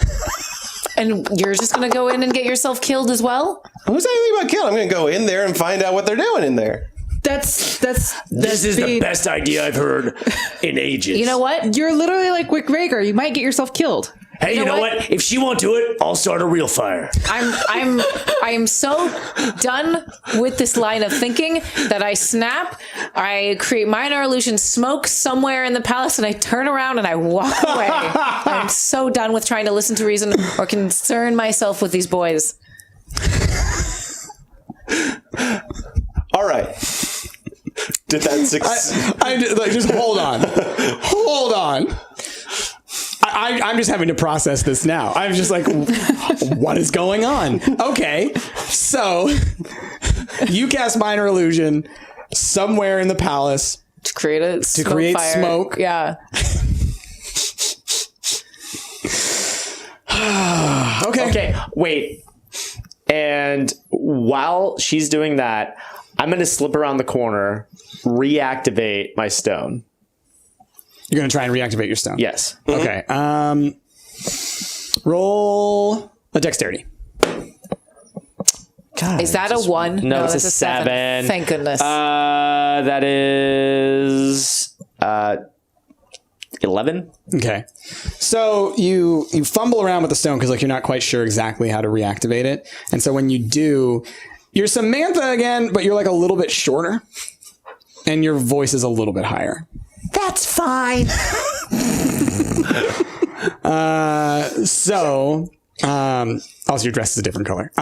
And you're just going to go in and get yourself killed as well? Who's anything about kill? I'm going to go in there and find out what they're doing in there. This is the best idea I've heard in ages. You know what? You're literally like Wick Rager. You might get yourself killed. Hey, you know what? If she won't do it, I'll start a real fire. I am so done with this line of thinking that I snap, I create minor illusion smoke somewhere in the palace, and I turn around and I walk away. I'm so done with trying to listen to reason or concern myself with these boys. All right. Did that succeed? Just hold on. Hold on. I'm just having to process this now. I'm just like, what is going on? Okay, so you cast minor illusion somewhere in the palace To create fire. smoke. Yeah. Okay, wait. And while she's doing that, I'm going to slip around the corner, reactivate my stone. You're going to try and reactivate your stone? Yes. Okay. Roll a dexterity. God, Is that a 1? No, it's that's a 7. Thank goodness. That is 11. Okay. So you fumble around with the stone because you're not quite sure exactly how to reactivate it. And so when you do, you're Samantha again, but you're a little bit shorter. And your voice is a little bit higher. That's fine. Also your dress is a different color.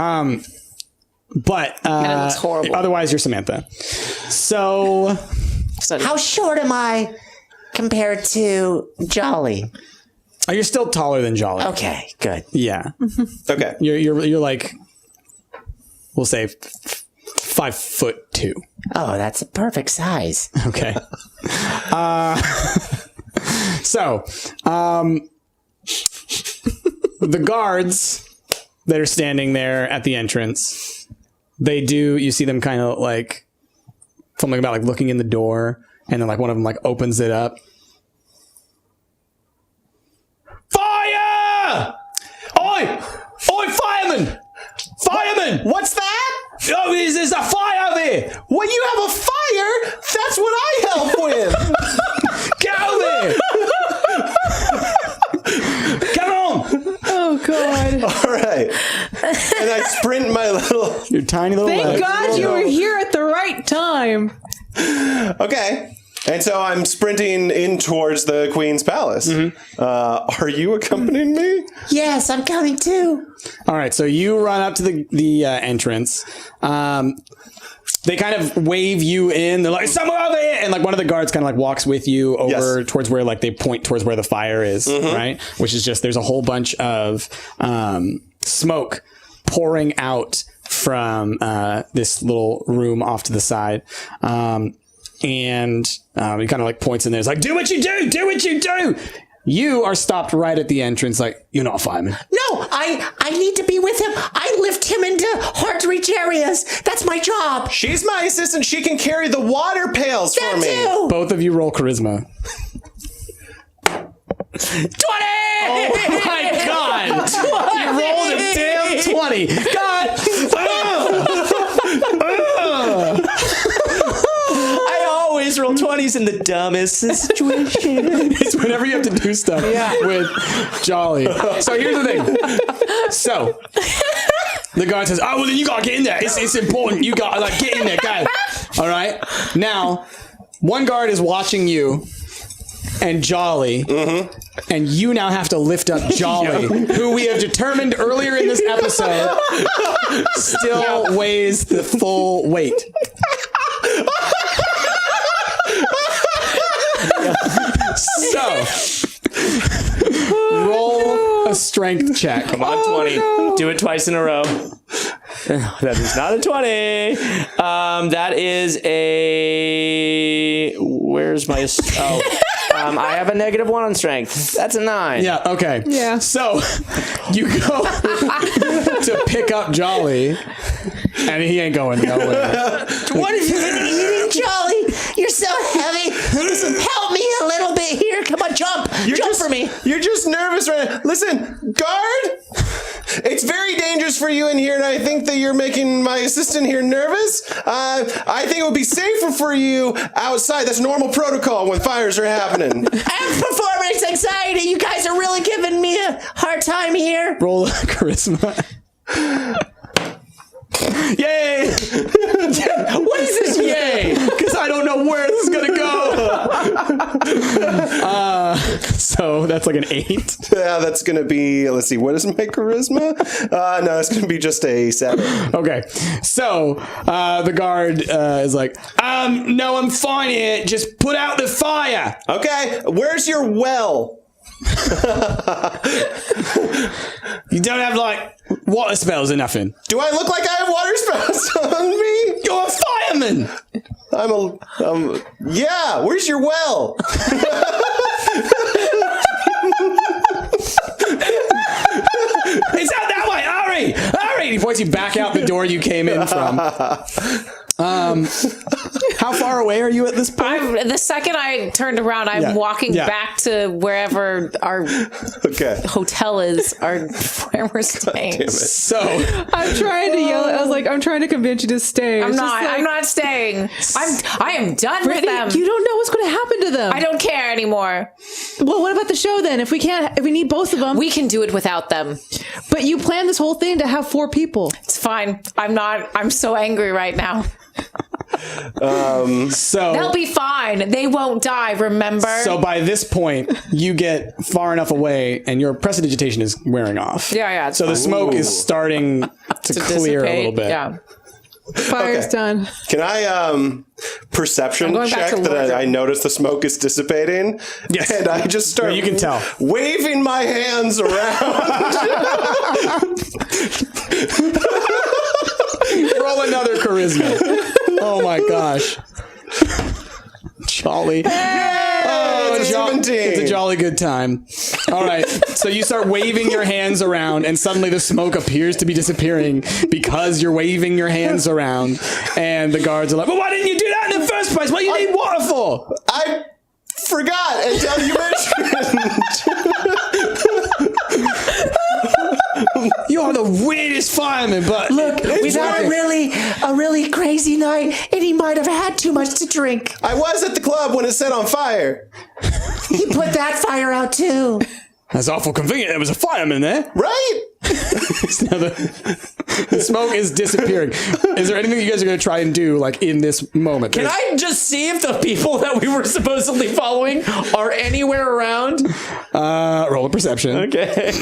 But and it looks horrible. Otherwise you're Samantha. So How short am I compared to Jolly? oh, you're still taller than Jolly. Okay, good. Yeah. Okay. You're like, we'll say 5'2". Oh, that's a perfect size. Okay. So, the guards that are standing there at the entrance, you see them kind of something about looking in the door, and then one of them opens it up. Fire! Oi! Oi, fireman! Fireman! What's that? Oh, there's a fire there! When you have a fire, that's what I help with! Go there! Come on! Oh, God. All right. And I sprint my little... Your tiny little Thank legs. God you were here at the right time. Okay. And so I'm sprinting in towards the Queen's Palace. Mm-hmm. Are you accompanying me? Yes, I'm coming too. All right, so you run up to the entrance. They kind of wave you in. They're like, "Someone over here!" And one of the guards kind of walks with you over towards where they point towards where the fire is, right? Which is just there's a whole bunch of smoke pouring out from this little room off to the side. And he kind of like points in there. It's like, do what you do! Do what you do! You are stopped right at the entrance like, you're not a fireman. No, I need to be with him. I lift him into hard-to-reach areas. That's my job. She's my assistant. She can carry the water pails for me. Too. Both of you roll charisma. 20! Oh my god! You rolled a damn 20. God! I always roll 20s in the dumbest situation. It's whenever you have to do stuff with Jolly. So here's the thing. So the guard says, "Oh well, then you gotta get in there. It's important. You gotta like get in there, go." All right. Now, one guard is watching you and Jolly, and you now have to lift up Jolly, who we have determined earlier in this episode still weighs the full weight. So, roll a strength check. Come on, 20. No. Do it twice in a row. That is not a 20. That is a... Where's my... Oh. I have a -1 on strength. That's a 9. Yeah, okay. Yeah. So, you go to pick up Jolly, and he ain't going nowhere. What have you been eating, Jolly? You're so heavy. Listen, help me a little bit here. Come on, jump. Jump for me. You're just nervous right now. Listen, guard, it's very dangerous for you in here, and I think that you're making my assistant here nervous. I think it would be safer for you outside. That's normal protocol when fires are happening. I have performance anxiety. You guys are really giving me a hard time here. Roll charisma. Yay! What is this yay? Because I don't know where this is going to go. So that's like an 8. Yeah, that's going to be, let's see, what is my charisma? No, it's going to be just a 7. Okay. So the guard is like, no, I'm fine here. Just put out the fire. Okay, where's your well? You don't have like water spells or nothing. Do I look like I have water spells on me? You're a fireman. Yeah, where's your well? It's out that way. Hurry. Hurry. He points you back out the door you came in from. How far away are you at this point? The second I turned around, I'm walking back to wherever our hotel is, where we're staying. So I'm trying to yell. I was like, I'm trying to convince you to stay. I'm not staying. I am done with them. You don't know what's going to happen to them. I don't care anymore. Well, what about the show then? If we need both of them, we can do it without them. But you planned this whole thing to have 4 people. It's fine. I'm so angry right now. So they'll be fine. They won't die, remember? So by this point, you get far enough away and your prestidigitation is wearing off. Yeah. So the smoke is starting to clear a little bit. Yeah. Fire's done. Can I perception check that I notice the smoke is dissipating? Yes. And I just start you can tell. Waving my hands around. Roll another charisma. Oh my gosh. Jolly. It's a 17. It's a jolly good time. All right. So you start waving your hands around and suddenly the smoke appears to be disappearing because you're waving your hands around. And the guards are like, well, why didn't you do that in the first place? What do you need water for? I forgot until you mentioned. You are the weirdest fireman, but look, we've had a really crazy night, and he might have had too much to drink. I was at the club when it set on fire. He put that fire out too. That's awful convenient. There was a fireman there. Right? Now the smoke is disappearing. Is there anything you guys are going to try and do, like, in this moment? Can I just see if the people that we were supposedly following are anywhere around? Roll a perception. Okay.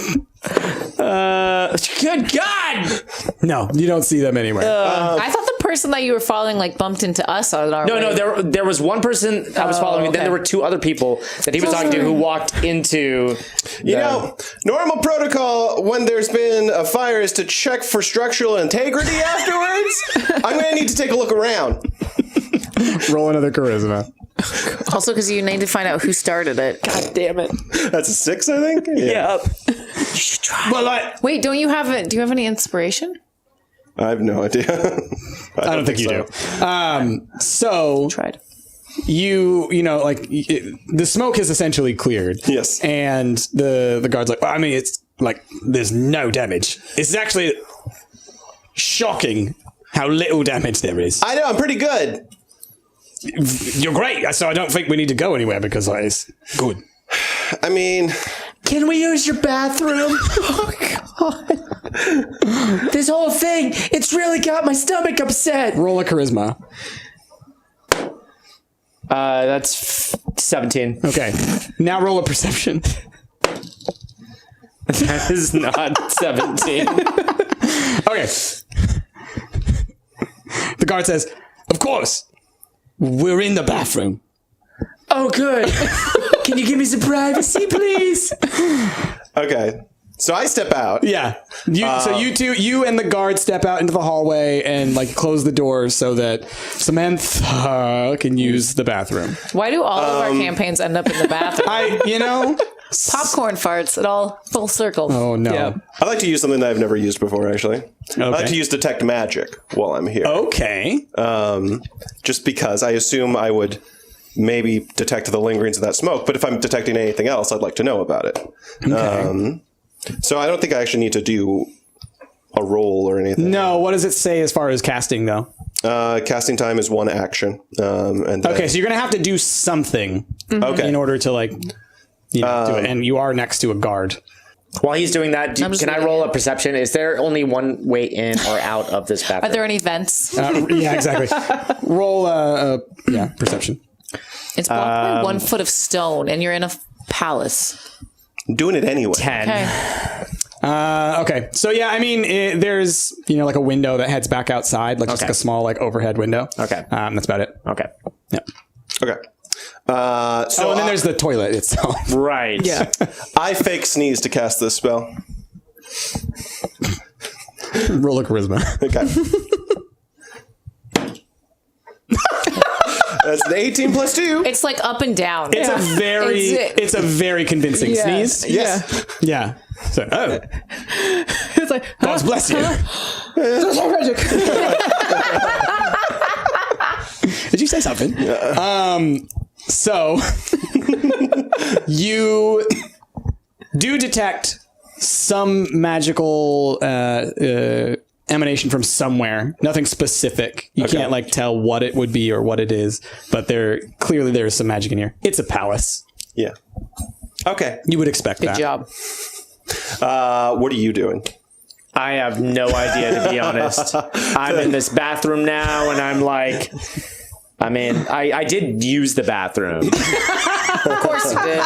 Good God! No, you don't see them anywhere. I thought the person that you were following like bumped into us on our way. No. There was one person I was following, and then there were two other people that he was talking to who walked into. You know, normal protocol when there's been a fire is to check for structural integrity afterwards. I'm going to need to take a look around. Roll another charisma. Also, because you need to find out who started it. God damn it! That's a 6, I think. Yep. You should try. Well, Wait, do you have any inspiration? I have no idea. I don't think you do. So Tried. you know, like the smoke has essentially cleared. Yes. And the guard's like, well, I mean, it's like there's no damage. It's actually shocking how little damage there is. I know, I'm pretty good. You're great. So I don't think we need to go anywhere because like, it's good. I mean, can we use your bathroom? Oh, God. This whole thing, it's really got my stomach upset. Roll a charisma. That's 17. Okay. Now roll a perception. That is not 17. Okay. The guard says, of course, we're in the bathroom. Oh, good. Can you give me some privacy, please? okay. So I step out. Yeah. So you and the guard step out into the hallway and like close the doors so that Samantha can use the bathroom. Why do all of our campaigns end up in the bathroom? Popcorn farts. It all full circle. Oh no. Yeah. I like to use something that I've never used before, actually. Okay. I like to use detect magic while I'm here. Okay. Just because I assume I would maybe detect the lingerings of that smoke, but if I'm detecting anything else, I'd like to know about it. Okay. So I don't think I actually need to do a roll or anything. No, what does it say as far as casting though? Casting time is 1 action. And then, Okay, so you're gonna have to do something okay. in order to like do it. And you are next to a guard. While he's doing that, can I roll a perception? Is there only one way in or out of this bathroom? Are there any vents? Yeah, exactly. Roll perception. It's blocked by 1 foot of stone, and you're in a palace. I'm doing it anyway. 10. Okay. Okay. So yeah, I mean, there's like a window that heads back outside, like just like a small like overhead window. Okay. That's about it. Okay. Yeah. Okay. So And then there's the toilet itself. Right. Yeah. I fake sneeze to cast this spell. Roll a charisma. Okay. That's an 18 plus 2. It's like up and down. It's a very convincing sneeze. Yes. Yeah. So, It's like, God bless you. Did you say something? So you do detect some magical emanation from somewhere. Nothing specific. You can't like tell what it would be or what it is, but clearly there's some magic in here. It's a palace. Yeah. Okay. You would expect that. Good job. What are you doing? I have no idea, to be honest. I'm in this bathroom now, and I'm like, I mean, I did use the bathroom, Of course you did.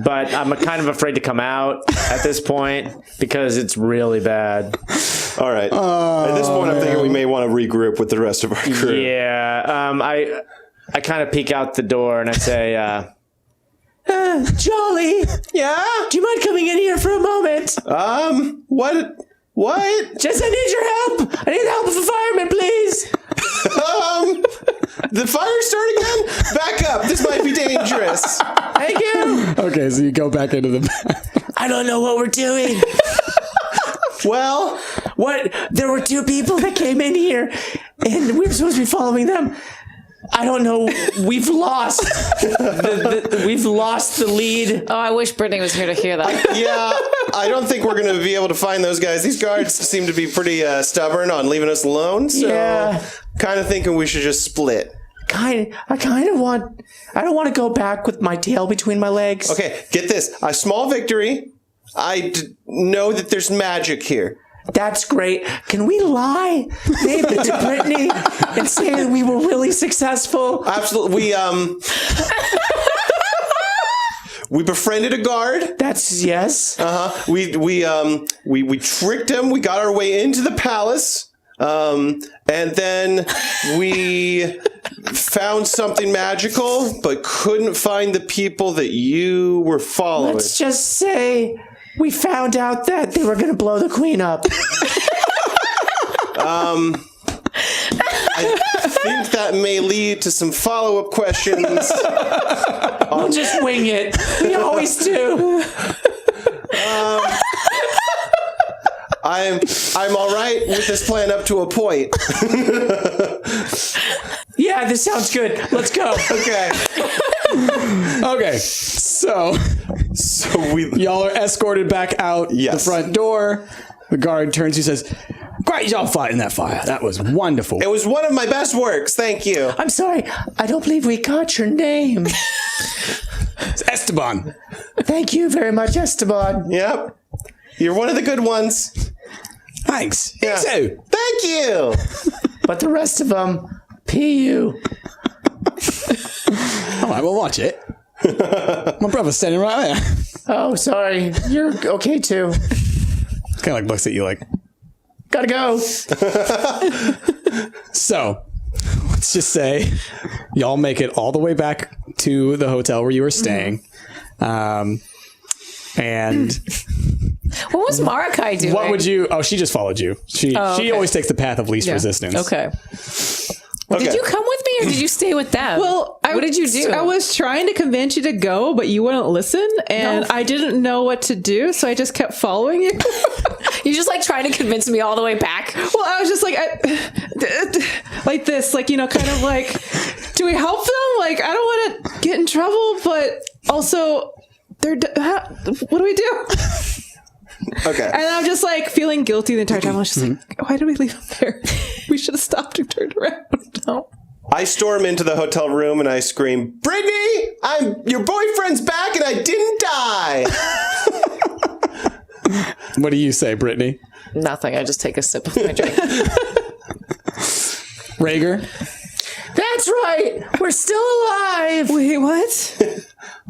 but I'm kind of afraid to come out at this point because it's really bad. All right. At this point, I'm thinking we may want to regroup with the rest of our crew. Yeah. I kind of peek out the door and I say, Jolly. Yeah? Do you mind coming in here for a moment? What? Just, I need your help. I need the help of a fireman, please. The fire starting again? Back up. This might be dangerous. Thank you. Okay, so you go back into the bathroom. I don't know what we're doing. Well, What? There were 2 people that came in here, and we were supposed to be following them. I don't know. We've lost. We've lost the lead. Oh, I wish Brittany was here to hear that. yeah, I don't think we're going to be able to find those guys. These guards seem to be pretty stubborn on leaving us alone. So, Yeah. kind of thinking we should just split. I don't want to go back with my tail between my legs. Okay, get this. A small victory. I know that there's magic here. That's great. Can we lie maybe to Brittany and say that we were really successful? Absolutely. We befriended a guard. That's yes. We tricked him. We got our way into the palace. And then we found something magical, but couldn't find the people that you were following. Let's just say we found out that they were going to blow the queen up. I think that may lead to some follow-up questions. We'll just wing it. We always do. I'm all right with this plan up to a point. Yeah, this sounds good. Let's go. Okay. Okay, so we y'all are escorted back out Yes. the front door. The guard turns to you and says, "Great job fighting that fire. That was wonderful." It was one of my best works. Thank you. I'm sorry. I don't believe we got your name. It's Esteban. Thank you very much, Esteban. Yep. You're one of the good ones. Thanks. Yeah. You too. Thank you. But the rest of them, PU. All right, we'll watch it. My brother's standing right there. Oh, sorry. You're okay too. Kind of like looks at you like. Gotta go. So, let's just say y'all make it all the way back to the hotel where you were staying. And What was Marakai doing? what would you... Oh, she just followed you. She okay. always takes the path of least resistance. Okay. Okay. Did you come with me or did you stay with them? Well, what did you do? I was trying to convince you to go, but you wouldn't listen, and I didn't know what to do, so I just kept following you. You just like trying to convince me all the way back. Well, I was just like, like this, like, you know, kind of like, do we help them? Like, I don't want to get in trouble, but also, what do we do? Okay. And I'm just like feeling guilty the entire time. I was just like, why did we leave him there? We should have stopped and turned around. No. I storm into the hotel room and I scream, "Brittany, your boyfriend's back and I didn't die." What do you say, Brittany? Nothing. I just take a sip of my drink. Rhaegar? That's right. We're still alive. Wait, what?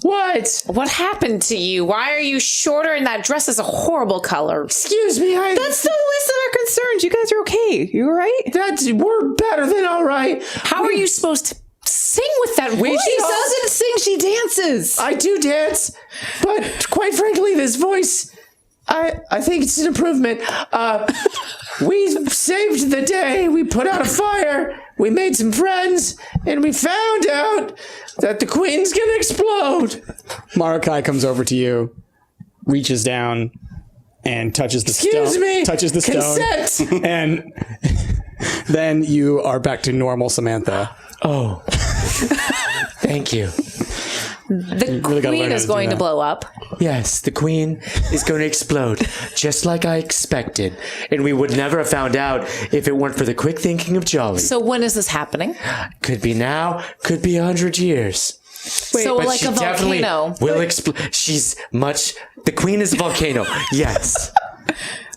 What? What happened to you? Why are you shorter and that dress is a horrible color? Excuse me. That's the least of our concerns. You guys are okay. You all right? We're better than all right. How are you supposed to sing with that voice? She doesn't sing, she dances. I do dance, but quite frankly, this voice, I think it's an improvement. We saved the day. We put out a fire. We made some friends, and we found out that the queen's gonna explode. Marakai comes over to you, reaches down, and touches the stone. Excuse me. Touches the Consent. stone. And then you are back to normal Samantha. Oh. Thank you. The really gotta learn queen how is to do going to that. blow up. Yes, the queen is going to explode, just like I expected. And we would never have found out if it weren't for the quick thinking of Jolly. So when is this happening? Could be now, could be 100 years. So But like she a definitely volcano. will explode. She's much... The queen is a volcano. Yes.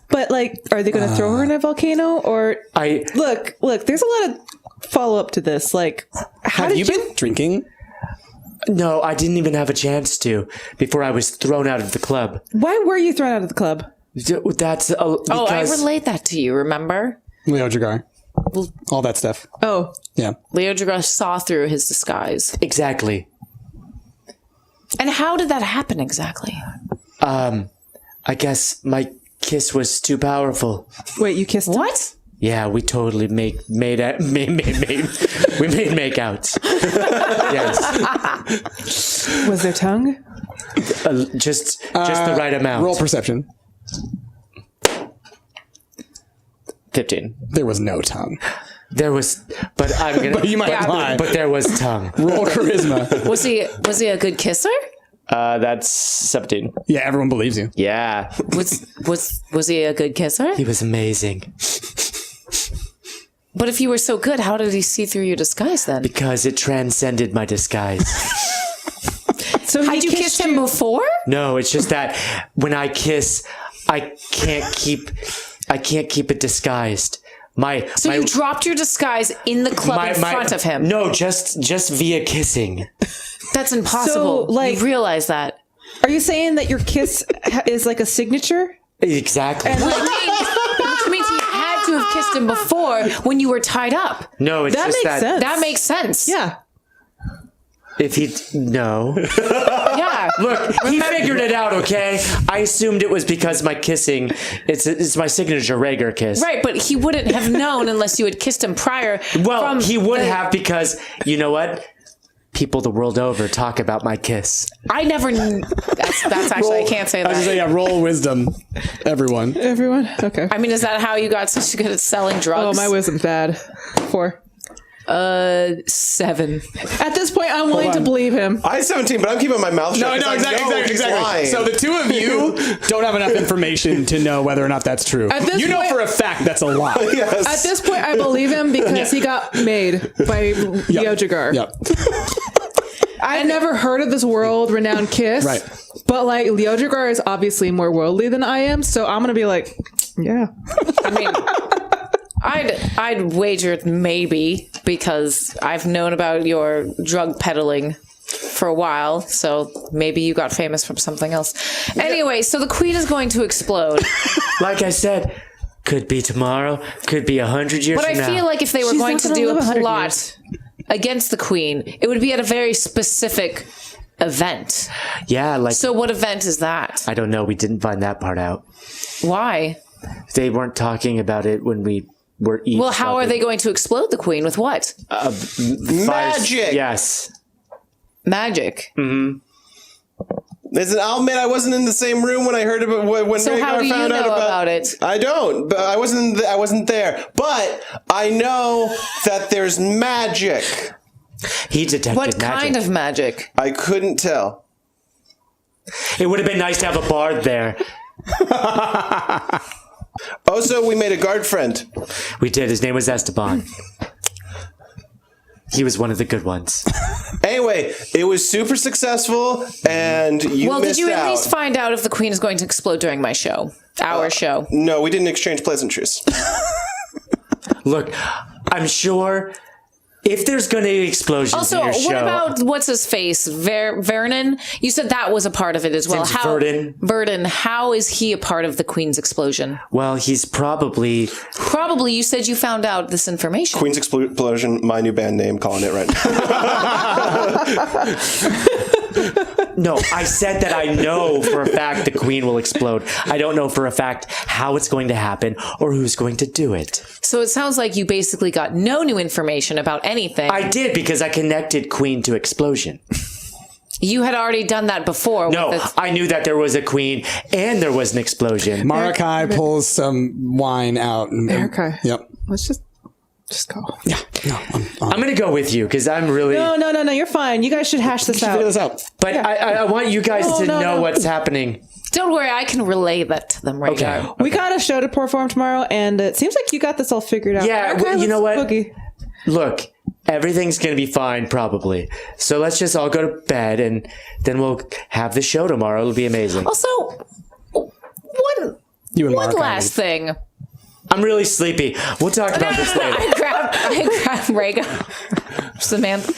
But like, are they going to throw her in a volcano? Or look, there's a lot of follow up to this. Like, how Have did you been drinking? No, I didn't even have a chance to before I was thrown out of the club. Why were you thrown out of the club? That's because... Oh, I relayed that to you, remember? Leo Dragar. All that stuff. Oh, Yeah. Leo Dragar saw through his disguise. Exactly. And how did that happen exactly? I guess my kiss was too powerful. wait, you kissed him? What? Yeah, we totally made makeouts. Yes, Was there tongue? just the right amount. Roll perception. 15. There was no tongue. There was, but I'm gonna. But you might lie. But there was tongue. Roll charisma. Was he a good kisser? That's 17. Yeah, everyone believes you. Yeah, Was he a good kisser? he was amazing But if you were so good, how did he see through your disguise then? because it transcended my disguise. So Had you kissed him before? No, it's just that when I kiss, I can't keep it disguised. So you dropped your disguise in the club in front of him. No, just via kissing. That's impossible. So, like- you realize that. Are you saying that your kiss is like a signature? Exactly. Which means you had to have kissed him before when you were tied up. No, it's That just makes that sense. That makes sense. Yeah. if he no. Yeah. Look, he figured it out, okay? I assumed it was because my kissing, it's my signature Rhaegar kiss. Right, but he wouldn't have known unless you had kissed him prior. Well, he would have because, you know what? People the world over talk about my kiss. I never knew. That's actually, I can't say I was that. just saying, yeah, roll wisdom, everyone. Everyone? Okay. I mean, is that how you got such good at selling drugs? Oh, my wisdom's bad. 4. 7. At this point, I'm willing to believe him. I had 17, but I'm keeping my mouth shut. No, 'cause I know he's exactly. lying. So the two of you don't have enough information to know whether or not that's true. At this You know point- for a fact that's a lie. Yes. At this point, I believe him because he got made by Leo Jagar. Yep. I've never heard of this world-renowned kiss. Right. But, like, Leo Jagar is obviously more worldly than I am, so I'm going to be like, yeah. I mean, I'd wager maybe because I've known about your drug peddling for a while, so maybe you got famous from something else. Anyway, so the queen is going to explode. Like I said, could be tomorrow, could be 100 years But I from now. feel like if they were She's going not to gonna do live a 100 plot years. against the queen, it would be at a very specific event. Yeah, like, So what event is that? I don't know, we didn't find that part out. Why? They weren't talking about it when we were eavesdropping. Well, how are they going to explode the queen? With what? Magic. Yes. Magic. Listen, I'll admit I wasn't in the same room when I heard about when So how Rhaegar do you found know out about it? I don't, but I wasn't there. But I know that there's magic. He detected What magic. kind of magic? I couldn't tell. It would have been nice to have a bard there. Also, we made a guard friend. We did. His name was Esteban. He was one of the good ones. Anyway, it was super successful, and you Well, missed did you at out. least find out if the queen is going to explode during my show? Our show. No, we didn't exchange pleasantries. Look, I'm sure if there's going to be explosions Also, in your show... what about what's his face? Vernon? You said that was a part of it as well. name's Verdon. Verdon, how is he a part of the queen's explosion? Well, he's probably... Probably you said you found out this information. Queen's Explosion, my new band name, calling it right now. No, I said that I know for a fact the queen will explode. I don't know for a fact how it's going to happen or who's going to do it. So it sounds like you basically got no new information about anything. I did because I connected queen to explosion. You had already done that before. No, with the, I knew that there was a queen and there was an explosion. Marakai pulls some wine out. And, Okay. Yep. Let's just go. Yeah. No, I'm going to go with you because I'm really... No, you're fine. You guys should hash this figure out. this out. But I want you guys to No, know no. what's happening. don't worry, I can relay that to them right Okay. now. We got a show to perform tomorrow, and it seems like you got this all figured out. Yeah, Okay, you know let's what? boogie. Look, everything's going to be fine, probably. So let's just all go to bed and then we'll have the show tomorrow. It'll be amazing. Also, one You and Marakai last leave. thing. I'm really sleepy. We'll talk about this later. I grabbed Rhaegar. Samantha,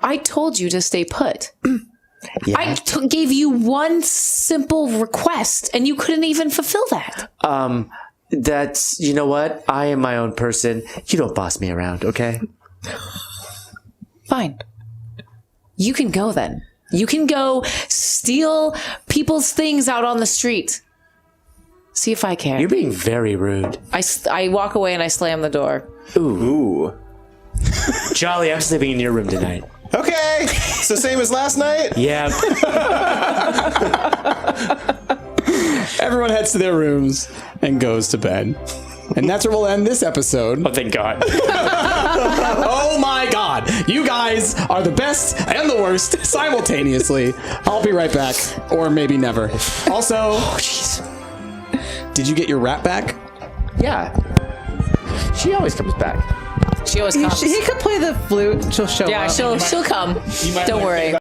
I told you to stay put. Yeah. I gave you one simple request, and you couldn't even fulfill that. That's, you know what? I am my own person. You don't boss me around, okay? Fine. You can go then. You can go steal people's things out on the street. See if I care. You're being very rude. I walk away and I slam the door. Ooh. Charlie, I'm sleeping in your room tonight. Okay, so same as last night? Yeah. Everyone heads to their rooms and goes to bed. And that's where we'll end this episode. Oh, thank God. Oh my God. You guys are the best and the worst simultaneously. I'll be right back. Or maybe never. Also, did you get your rat back? Yeah. She always comes back. She always comes. He could play the flute. She'll show Yeah, up. she'll come. Don't worry.